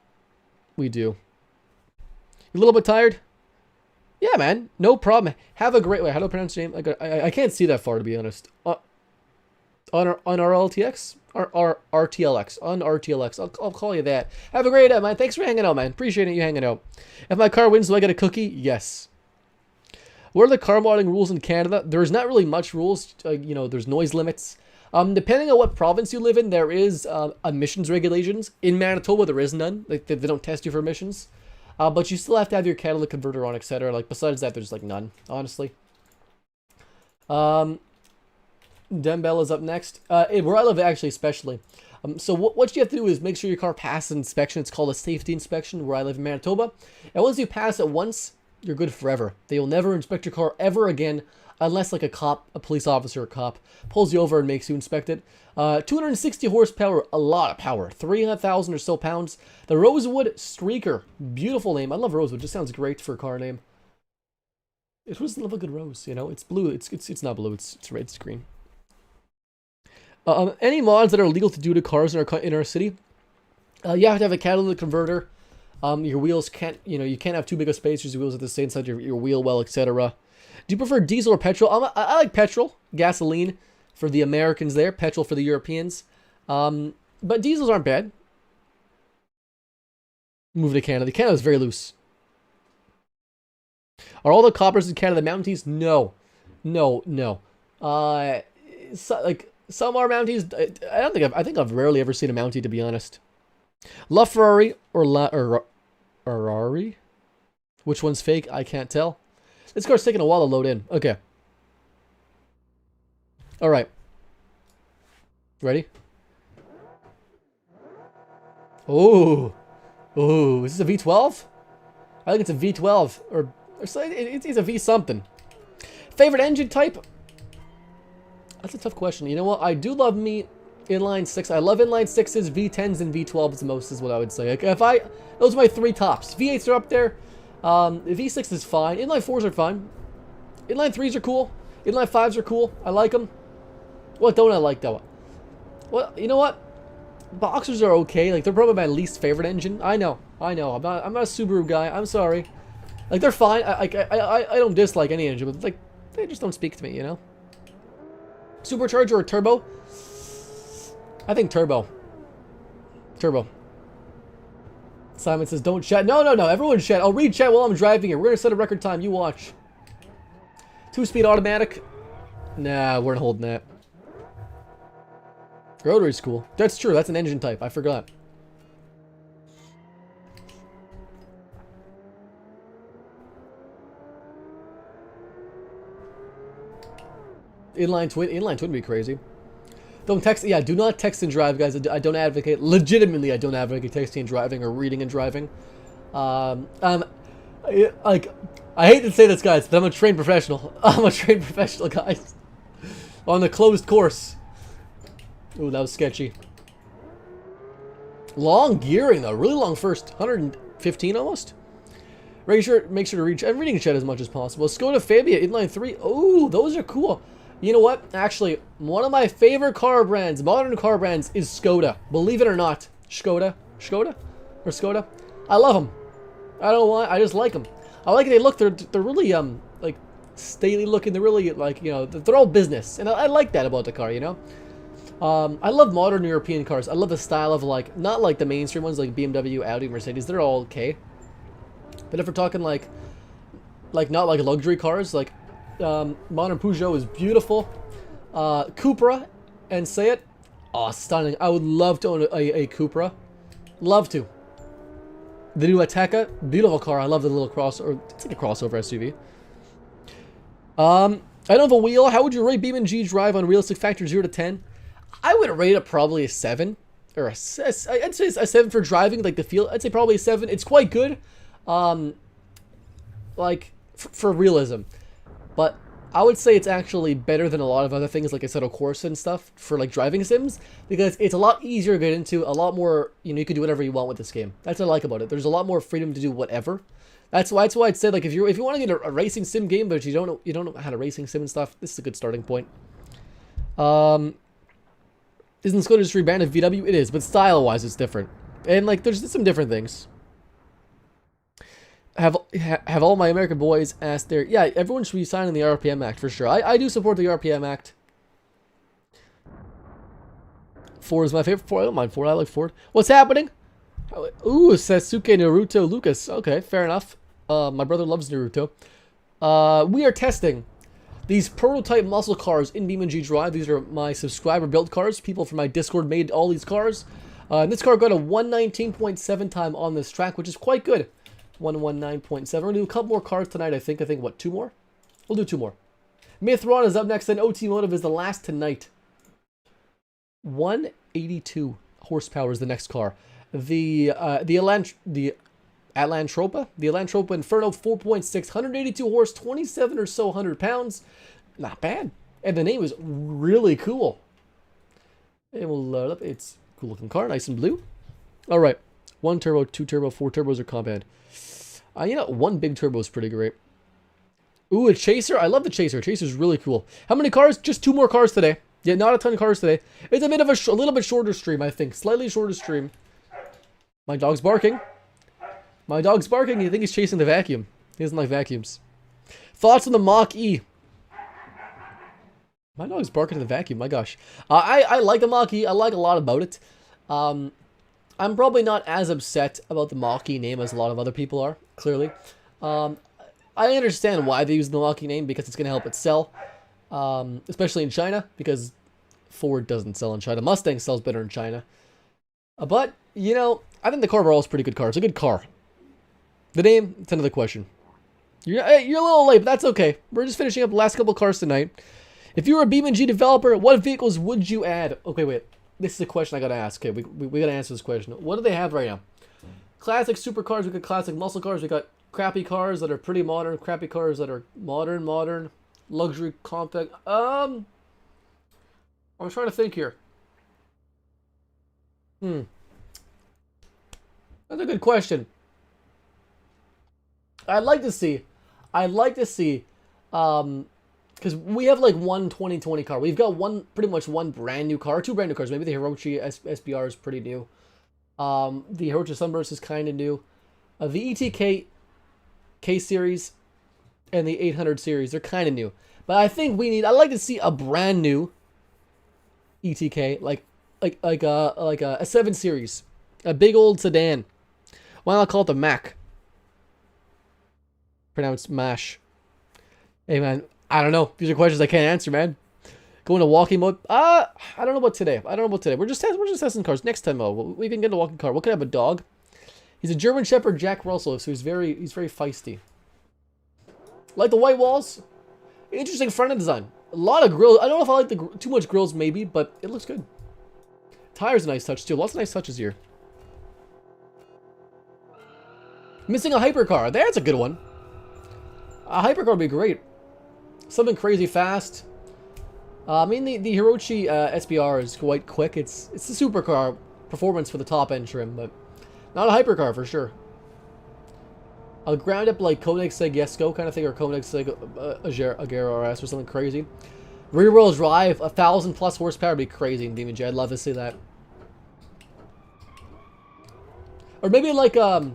You a little bit tired? Yeah, man. No problem. Have a great way. How do I pronounce your name? I can't see that far, to be honest. On our LTX? Our RTLX. On RTLX. I'll call you that. Have a great day, man. Thanks for hanging out, man. Appreciate you hanging out. If my car wins, do I get a cookie? Yes. What are the car modding rules in Canada? There's not really much rules. You know, there's noise limits. Depending on what province you live in, there is emissions regulations. In Manitoba, there is none. Like, they don't test you for emissions. But you still have to have your catalytic converter on, etc. Like, besides that, there's, like, none, honestly. Dembell is up next. Where I live, actually, especially. So what you have to do is make sure your car passes inspection. It's called a safety inspection, where I live in Manitoba. And once you pass it once, you're good forever. They will never inspect your car ever again, unless, like, a police officer or cop, pulls you over and makes you inspect it. 260 horsepower, a lot of power. 300,000 or so pounds. The Rosewood Streaker. Beautiful name. I love Rosewood. Just sounds great for a car name. It was a good rose, you know. It's blue. It's not blue. It's red. It's green. Any mods that are legal to do to cars in our city? You have to have a catalytic converter. Your wheels can't, you can't have too big of spacers. Your wheels at the same side, your wheel well, etc. Do you prefer diesel or petrol? I like petrol. Gasoline for the Americans there. Petrol for the Europeans. But diesels aren't bad. Move to Canada. Canada is very loose. Are all the coppers in Canada Mounties? No. Some are Mounties. I think I've rarely ever seen a Mountie, to be honest. LaFerrari or Ferrari? Which one's fake? I can't tell. This car's taking a while to load in. Okay. Alright. Ready? Oh. Oh, is this a V12? I think it's a V12. Or it's a V something. Favorite engine type? That's a tough question. You know what? I do love me inline 6. I love inline 6s, V10s, and V12s the most is what I would say. Like those are my 3 tops. V8s are up there. V6 is fine. Inline 4s are fine. Inline 3s are cool. Inline 5s are cool. I like them. What don't I like though? Well, you know what? Boxers are okay. Like they're probably my least favorite engine. I know. I'm not a Subaru guy. I'm sorry. Like they're fine. I don't dislike any engine, but like they just don't speak to me, you know? Supercharger or turbo? I think turbo. Turbo. Simon says, don't chat. No. Everyone chat. I'll read chat while I'm driving here. We're going to set a record time. You watch. 2-speed automatic. Nah, we're not holding that. Rotary's cool. That's true. That's an engine type. I forgot. Inline twin would be crazy. Don't text. Yeah, do not text and drive, guys. I don't advocate. Legitimately, I don't advocate texting and driving or reading and driving. Like, I hate to say this, guys, but I'm a trained professional. I'm a trained professional, guys. On the closed course. Ooh, that was sketchy. Long gearing, though. Really long first. 115 almost. Make sure to reach. I'm reading chat as much as possible. Skoda Fabia inline 3. Oh, those are cool. You know what? Actually, one of my favorite car brands, modern car brands, is Skoda. Believe it or not. Skoda? Or Skoda? I love them. I don't know why. I just like them. I like they look. They're really like stately looking. They're really like, you know, they're all business, and I like that about the car. You know. I love modern European cars. I love the style of like not like the mainstream ones like BMW, Audi, Mercedes. They're all okay. But if we're talking like not like luxury cars, like modern Peugeot is beautiful. Cupra and Seat, oh, stunning. I would love to own a Cupra. Love to. The new Ateca, beautiful car. I love the little crossover. It's like a crossover SUV. I don't have a wheel. How would you rate BeamNG.Drive on realistic factor 0 to 10? I would rate it probably a 7. Or I'd say a 7 for driving, like the feel. I'd say probably a 7. It's quite good. Like, for realism. But I would say it's actually better than a lot of other things, like Assetto Corsa and stuff, for like driving sims, because it's a lot easier to get into, a lot more, you know, you can do whatever you want with this game. That's what I like about it. There's a lot more freedom to do whatever. That's why I'd say, like, if you want to get a racing sim game, but you don't know how to racing sim and stuff, this is a good starting point. Isn't Skoda just rebranded VW? It is, but style-wise, it's different. And like, there's some different things. Have all my American boys asked their... Yeah, everyone should be signing the RPM Act for sure. I do support the RPM Act. Ford is my favorite. Ford, I don't mind Ford. I like Ford. What's happening? Ooh, Sasuke Naruto Lucas. Okay, fair enough. My brother loves Naruto. We are testing these prototype muscle cars in BeamNG.Drive. These are my subscriber built cars. People from my Discord made all these cars. And this car got a 119.7 time on this track, which is quite good. 119.7. We're going to do a couple more cars tonight, I think. What, 2 more? We'll do 2 more. Mythron is up next, and OT Motive is the last tonight. 182 horsepower is the next car. The Atlantropa Inferno 4.6, 182 horse, 27 or so 100 pounds. Not bad. And the name is really cool. And we'll load up. It's a cool looking car, nice and blue. All right. 1 turbo, 2 turbo, 4 turbos are compound. You know, 1 big turbo is pretty great. Ooh, a Chaser. I love the Chaser. Chaser's really cool. How many cars? Just 2 more cars today. Yeah, not a ton of cars today. It's a bit of a little bit shorter stream, I think. Slightly shorter stream. My dog's barking. My dog's barking. You think he's chasing the vacuum. He doesn't like vacuums. Thoughts on the Mach-E? My dog's barking in the vacuum. My gosh. I like the Mach-E. I like a lot about it. I'm probably not as upset about the Mach-E name as a lot of other people are, clearly. I understand why they use the Mach-E name, because it's going to help it sell. Especially in China, because Ford doesn't sell in China. Mustang sells better in China. But, you know, I think the car overall is a pretty good car. It's a good car. The name, it's another question. You're a little late, but that's okay. We're just finishing up the last couple cars tonight. If you were a BeamNG developer, what vehicles would you add? Okay, wait. this is a question I gotta ask. Okay, we gotta answer this question. What do they have right now? Classic supercars. We got classic muscle cars. We got crappy cars that are pretty modern. Crappy cars that are modern. Luxury compact. I'm trying to think here. That's a good question. I'd like to see, because we have like one 2020 car. We've got pretty much one brand new car, two brand new cars. Maybe the Hirochi SBR is pretty new. The Hirochi Sunburst is kind of new. The ETK K series and the 800 series, they're kind of new. But I think I'd like to see a brand new ETK, like a 7 series, a big old sedan. Why not call it the Mac? Pronounced MASH. Hey man, I don't know. These are questions I can't answer, man. Going to walking mode. I don't know about today. We're just testing cars. Next time, we can get a walking car. What can I have? A dog? He's a German Shepherd Jack Russell, so he's very feisty. Like the white walls. Interesting front end design. A lot of grills. I don't know if I like too much grills, maybe, but it looks good. Tires a nice touch too. Lots of nice touches here. Missing a hypercar. That's a good one. A hypercar would be great. Something crazy fast. I mean, the Hirochi SBR is quite quick. It's a supercar performance for the top end trim, but not a hypercar for sure. A ground up like Koenigsegg Jesko kind of thing, or Koenigsegg Agera RS or something crazy. Rear wheel drive, 1,000+ horsepower would be crazy in BeamNG. I'd love to see that. Or maybe like a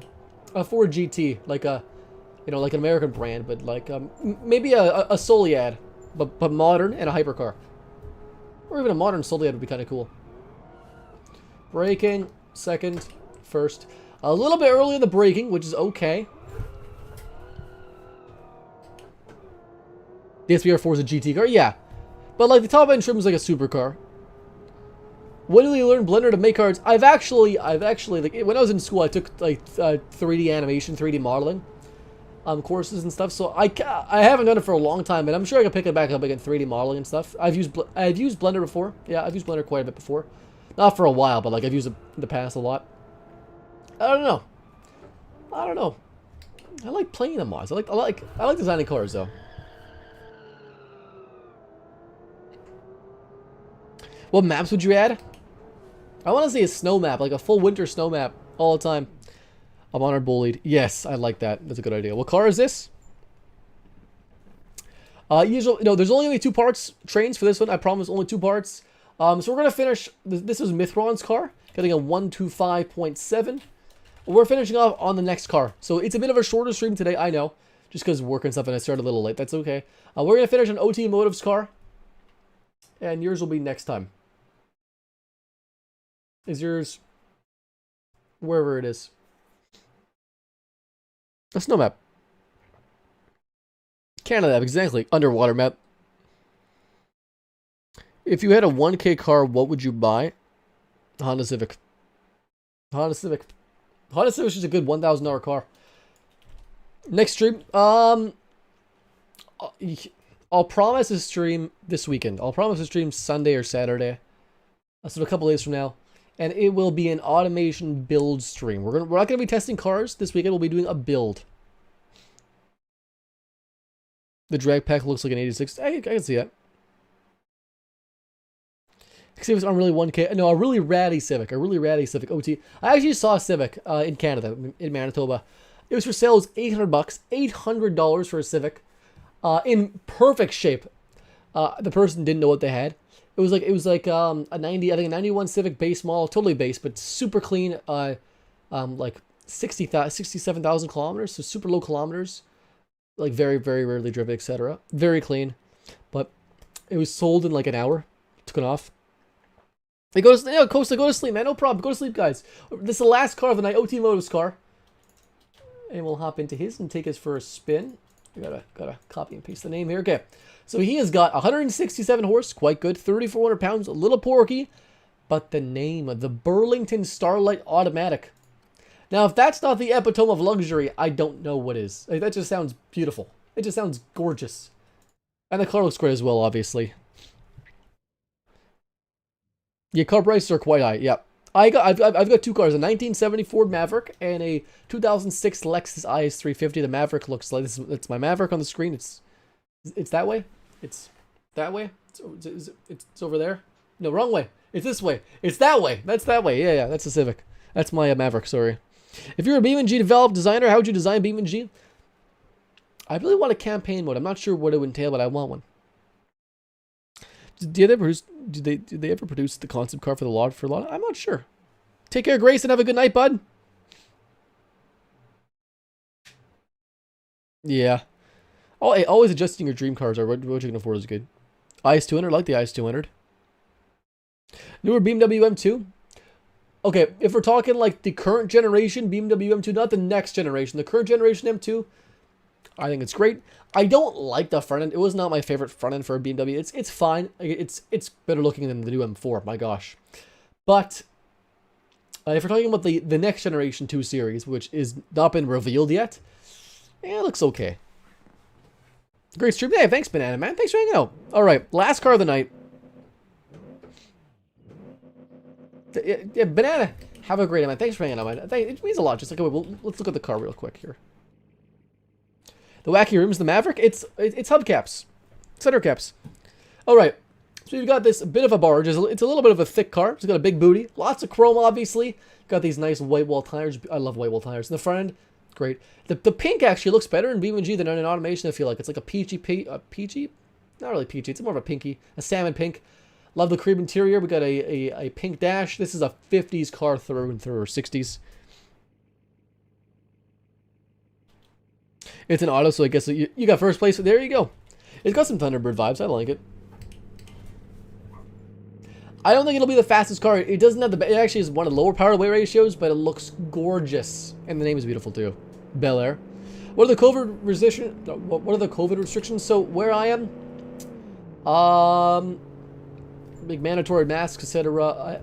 Ford GT, like an American brand, but like maybe a Soliad, but modern and a hypercar. Or even a modern Soliad would be kind of cool. Braking, second, first. A little bit early in the braking, which is okay. The SBR4 is a GT car, yeah. But like the top end trim is like a supercar. When did you learn Blender to make cards? I've actually like when I was in school I took like 3D animation, 3D modeling courses and stuff. So I haven't done it for a long time, but I'm sure I can pick it back up again, 3D modeling and stuff. I've used Blender before. Yeah, I've used Blender quite a bit before. Not for a while, but like I've used it in the past a lot. I don't know. I like playing the mods. I like designing cars though. What maps would you add? I want to see a snow map, like a full winter snow map all the time. I'm honored bullied. Yes, I like that. That's a good idea. What car is this? Usually, no, there's only 2 parts trains for this one. I promise, only 2 parts. So we're gonna finish. This is Mithron's car, getting a 125.7. We're finishing off on the next car. So it's a bit of a shorter stream today, I know, just because of work and stuff, and I started a little late. That's okay. We're gonna finish on OT Motive's car, and yours will be next time. Is yours wherever it is? A snow map. Canada map, exactly. Underwater map. If you had a 1K car, what would you buy? Honda Civic. Honda Civic is just a good $1,000 car. Next stream. I'll promise a stream this weekend. I'll promise a stream Sunday or Saturday. So a couple days from now. And it will be an automation build stream. We're not gonna be testing cars this weekend. We'll be doing a build. The drag pack looks like an 86. I can see that. See if it's unreally 1K. No, a really ratty Civic. A really ratty Civic OT. I actually saw a Civic in Canada, in Manitoba. It was for sale. It was $800. $800 for a Civic. In perfect shape. The person didn't know what they had. It was like a 90, I think a 91 Civic base model, totally base, but super clean. Like 67,000 kilometers, so super low kilometers. Like very, very rarely driven, etc. Very clean, but it was sold in like an hour. Took it off. Hey, Costa, go to sleep, man. No problem. Go to sleep, guys. This is the last car of the night. OT Motive's car, and we'll hop into his and take us for a spin. I gotta copy and paste the name here. Okay. So he has got 167 horse, quite good, 3,400 pounds, a little porky, but the name of the Burlington Starlight Automatic. Now, if that's not the epitome of luxury, I don't know what is. Like, that just sounds beautiful. It just sounds gorgeous. And the car looks great as well, obviously. Yeah, car prices are quite high. Yeah. I've got two cars, a 1970 Ford Maverick and a 2006 Lexus IS 350. The Maverick looks like this. It's my Maverick on the screen. It's that way. It's that way. It's over there. No, wrong way. It's this way. It's that way. That's that way. Yeah, yeah. That's the Civic. That's my Maverick. Sorry. If you're a BeamNG developed designer, how would you design BeamNG? I really want a campaign mode. I'm not sure what it would entail, but I want one. Did they ever produce the concept car for the lot for a lot? I'm not sure. Take care, Grace, and have a good night, bud. Yeah. Always adjusting your dream cars or what you can afford is good. IS200, I like the IS200. Newer BMW M2. Okay, if we're talking like the current generation BMW M2, not the next generation, the current generation M2, I think it's great. I don't like the front end. It was not my favorite front end for a BMW. It's fine. It's better looking than the new M4. My gosh. But if we're talking about the next generation 2 series, which is not been revealed yet, it looks okay. Great stream. Hey, thanks, Banana Man. Thanks for hanging out. All right, last car of the night. Yeah, Banana. Have a great night, man. Thanks for hanging out, man. It means a lot. Just like, let's look at the car real quick here. The wacky rims, the Maverick, it's hubcaps, center caps. All right, so you've got this bit of a barge. It's a little bit of a thick car. It's got a big booty, lots of chrome, obviously. Got these nice white wall tires. I love white wall tires. In the front end, great. The pink actually looks better in BeamNG than in automation. I feel like it's like a peachy, not really peachy. It's more of a pinky, a salmon pink. Love the cream interior. We got a pink dash. This is a 50s car through and through, or 60s. It's an auto, so I guess you got first place. There you go. It's got some Thunderbird vibes. I like it. I don't think it'll be the fastest car. It doesn't have it actually is one of the lower power to weight ratios, but it looks gorgeous. And the name is beautiful too. Bel Air. What are the COVID restrictions? What are the COVID restrictions? So where I am, big mandatory masks, etc.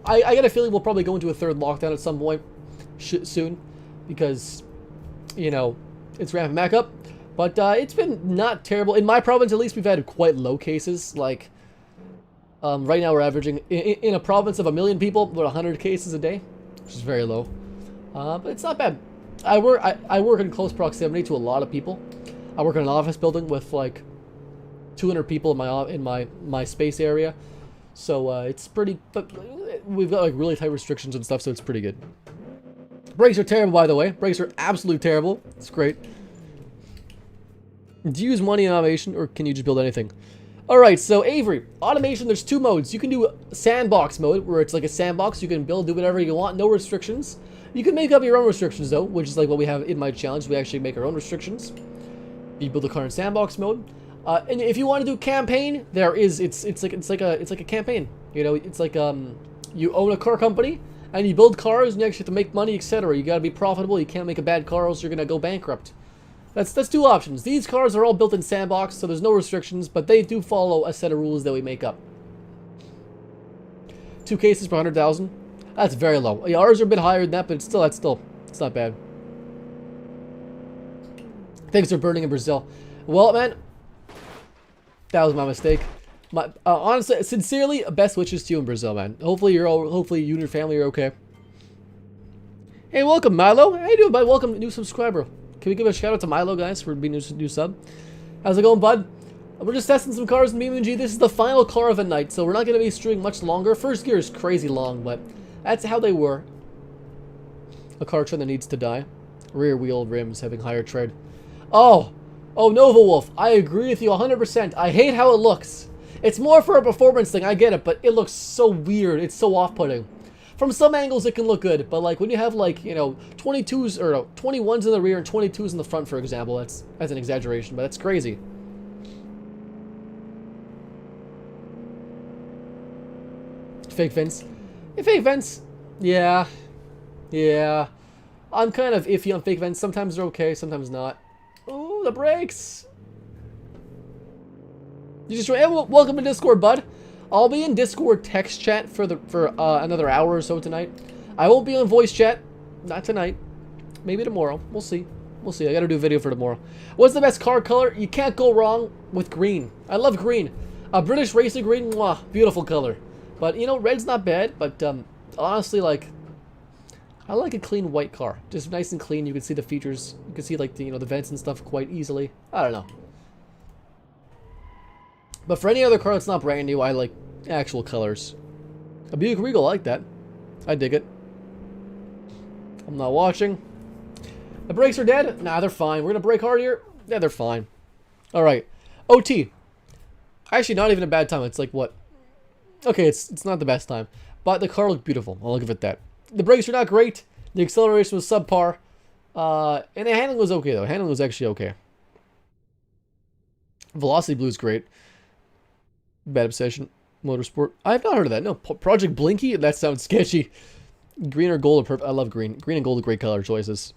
I got a feeling we'll probably go into a third lockdown at some point soon, because, you know, it's ramping back up. But it's been not terrible. In my province, at least, we've had quite low cases. Like, right now we're averaging, in a province of 1 million people, about 100 cases a day, which is very low. But it's not bad. I work in close proximity to a lot of people. I work in an office building with like 200 people in my space area. So it's pretty, but we've got like really tight restrictions and stuff, so it's pretty good. Brakes are terrible, by the way. Brakes are absolutely terrible. It's great. Do you use money in automation, or can you just build anything? Alright, so Avery, automation, there's 2 modes. You can do sandbox mode, where it's like a sandbox. You can build, do whatever you want, no restrictions. You can make up your own restrictions, though, which is like what we have in my challenge. We actually make our own restrictions. You build a car in sandbox mode. And if you want to do campaign, it's like a campaign. You know, it's like you own a car company and you build cars and you actually have to make money, etc. You got to be profitable. You can't make a bad car, or else you're gonna go bankrupt. That's 2 options. These cars are all built in sandbox, so there's no restrictions, but they do follow a set of rules that we make up. 2 cases per 100,000. That's very low. Yeah, ours are a bit higher than that, but it's not bad. Things are burning in Brazil. Well, man, that was my mistake. Honestly, sincerely, best wishes to you in Brazil, man. Hopefully you and your family are okay. Hey, welcome, Milo. How you doing, bud? Welcome, new subscriber. Can we give a shout out to Milo, guys, for being a new sub? How's it going, bud? We're just testing some cars in BeamNG. This is the final car of the night, so we're not going to be streaming much longer. First gear is crazy long, but that's how they were. A car trend that needs to die. Rear wheel rims having higher tread. Oh, Nova Wolf, I agree with you 100%. I hate how it looks. It's more for a performance thing, I get it, but it looks so weird. It's so off-putting. From some angles, it can look good, but like when you have like, you know, 22s or no, 21s in the rear and 22s in the front, for example, that's an exaggeration, but that's crazy. Fake vents. Fake vents, yeah. I'm kind of iffy on fake vents. Sometimes they're okay, sometimes not. Oh, the brakes. You just welcome to Discord, bud. I'll be in Discord text chat for another hour or so tonight. I won't be on voice chat, not tonight. Maybe tomorrow. We'll see. We'll see. I got to do a video for tomorrow. What's the best car color? You can't go wrong with green. I love green. A British racing green, mwah, beautiful color. But, you know, red's not bad, but honestly, like, I like a clean white car. Just nice and clean. You can see the features. You can see, like, the, you know, the vents and stuff quite easily. I don't know. But for any other car that's not brand new, I like actual colors. A Buick Regal, I like that. I dig it. I'm not watching. The brakes are dead? Nah, they're fine. We're going to brake hard here? Yeah, they're fine. Alright. OT. Actually, not even a bad time. It's like, what? Okay, it's not the best time. But the car looked beautiful. I'll give it that. The brakes are not great. The acceleration was subpar. And the handling was okay, though. Handling was actually okay. Velocity Blue is great. Bad Obsession. Motorsport. I have not heard of that. No. Project Blinky? That sounds sketchy. Green or gold are perfect. I love green. Green and gold are great color choices.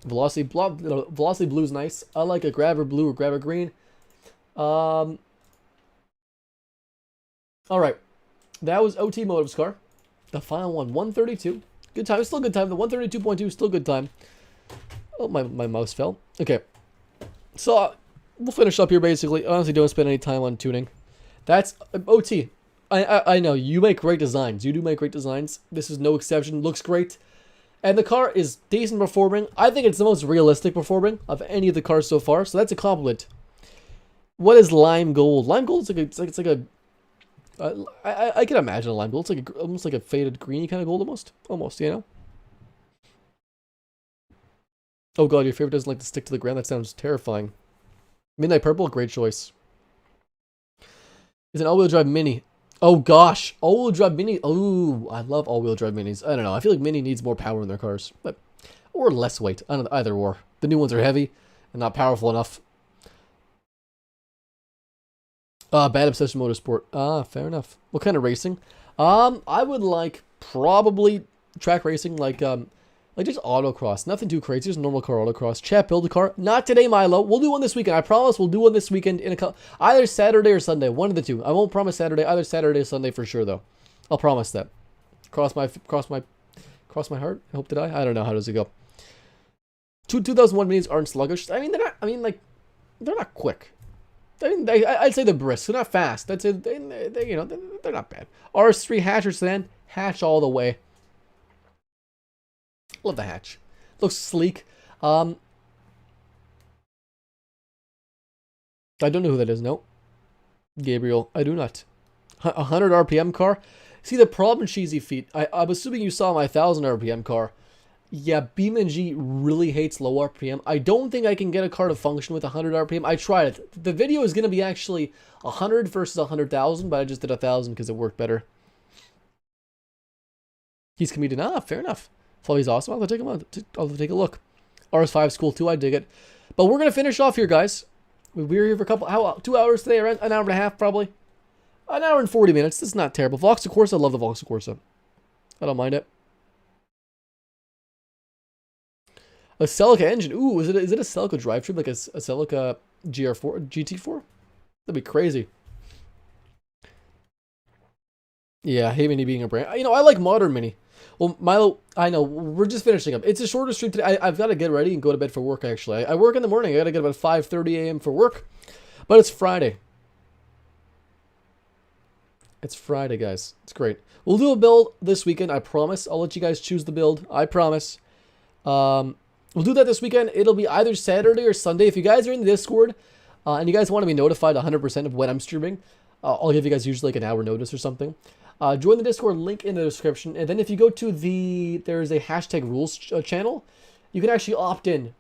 Velocity Blue is nice. I like a Grabber Blue or Grabber Green. Alright. That was OT Motive's car. The final one. 132. Good time. It's still good time. The 132.2 is still good time. Oh, my mouse fell. Okay. So, we'll finish up here basically. Honestly, don't spend any time on tuning. That's OT. I know. You make great designs. You do make great designs. This is no exception. Looks great. And the car is decent performing. I think it's the most realistic performing of any of the cars so far. So that's a compliment. What is lime gold? Lime gold is it's like a I can imagine a lime gold. It's like almost like a faded greeny kind of gold almost, you know. Oh god, your favorite doesn't like to stick to the ground. That sounds terrifying. Midnight purple, great choice. It's an all-wheel drive mini. Oh gosh, all-wheel drive mini. Oh, I love all-wheel drive minis. I don't know. I feel like Mini needs more power in their cars, but or less weight. I don't know, either or. The new ones are heavy and not powerful enough. Bad Obsession Motorsport. Fair enough. What kind of racing? I would like probably track racing, like just autocross. Nothing too crazy. Just normal car autocross. Chat, build a car. Not today, Milo. We'll do one this weekend. I promise we'll do one this weekend in either Saturday or Sunday. One of the two. I won't promise Saturday. Either Saturday or Sunday for sure, though. I'll promise that. Cross my heart. I hope to die. I don't know. How does it go? 2001 minis aren't sluggish. I mean, they're not. I mean, like, they're not quick. I mean, I'd say they're brisk. They're not fast. I'd say they you know, they're not bad. RS3 hatch or sedan, hatch all the way. Love the hatch. Looks sleek. I don't know who that is. No, Gabriel. I do not. 100 RPM car. See the problem, Cheesy Feet. I'm assuming you saw my 1000 RPM car. Yeah, BeamNG really hates low RPM. I don't think I can get a car to function with 100 RPM. I tried it. The video is going to be actually 100 versus 100,000, but I just did 1,000 because it worked better. He's comedian. Fair enough. Fluffy's awesome. I'll take him out. I'll take a look. RS5 is cool too. I dig it. But we're going to finish off here, guys. We were here for 2 hours today, around an hour and a half, probably. An hour and 40 minutes. This is not terrible. Vauxhall Corsa. I love the Vauxhall Corsa. I don't mind it. A Celica engine. Ooh, is it a Celica drivetrain? Like a Celica GT4? That'd be crazy. Yeah, I hate Mini being a brand. You know, I like modern Mini. Well, Milo, I know, we're just finishing up. It's a shorter stream today. I've got to get ready and go to bed for work, actually. I work in the morning. I got to get up at 5:30 a.m. for work. But it's Friday. It's Friday, guys. It's great. We'll do a build this weekend, I promise. I'll let you guys choose the build. I promise. We'll do that this weekend. It'll be either Saturday or Sunday. If you guys are in the Discord and you guys want to be notified 100% of when I'm streaming, I'll give you guys usually like an hour notice or something. Join the Discord, link in the description. And then if you go to there's a hashtag rules channel, you can actually opt in.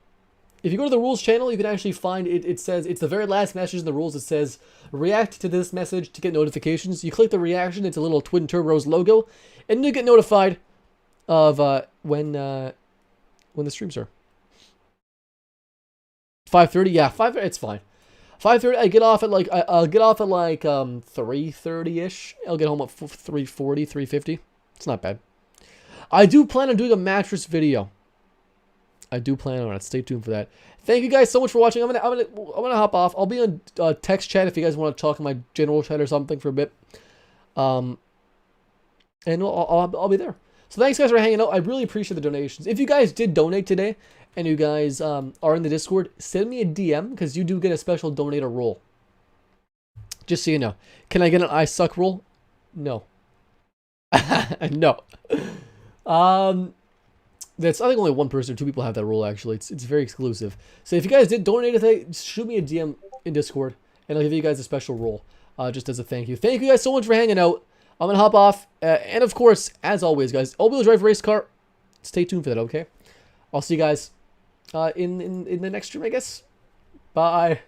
If you go to the rules channel, you can actually find it says, it's the very last message in the rules. It says, react to this message to get notifications. You click the reaction. It's a little Twin Turbos logo. And you get notified of when the streams are. 5:30, yeah, 5:30. It's fine. 5:30. I get off at like I'll get off at like 3:30ish. I'll get home at 3:40, 3:50. It's not bad. I do plan on doing a mattress video. I do plan on it. Stay tuned for that. Thank you guys so much for watching. I'm gonna hop off. I'll be on text chat if you guys want to talk in my general chat or something for a bit. And I'll be there. So thanks guys for hanging out. I really appreciate the donations. If you guys did donate today, and you guys are in the Discord, send me a DM because you do get a special donator role. Just so you know. Can I get an I suck role? No. No. That's, I think only one person or two people have that rule, actually. It's very exclusive. So if you guys did donate today, shoot me a DM in Discord, and I'll give you guys a special role, just as a thank you. Thank you guys so much for hanging out. I'm going to hop off. And of course, as always, guys, all-wheel drive race car. Stay tuned for that, okay? I'll see you guys in the next stream, I guess. Bye.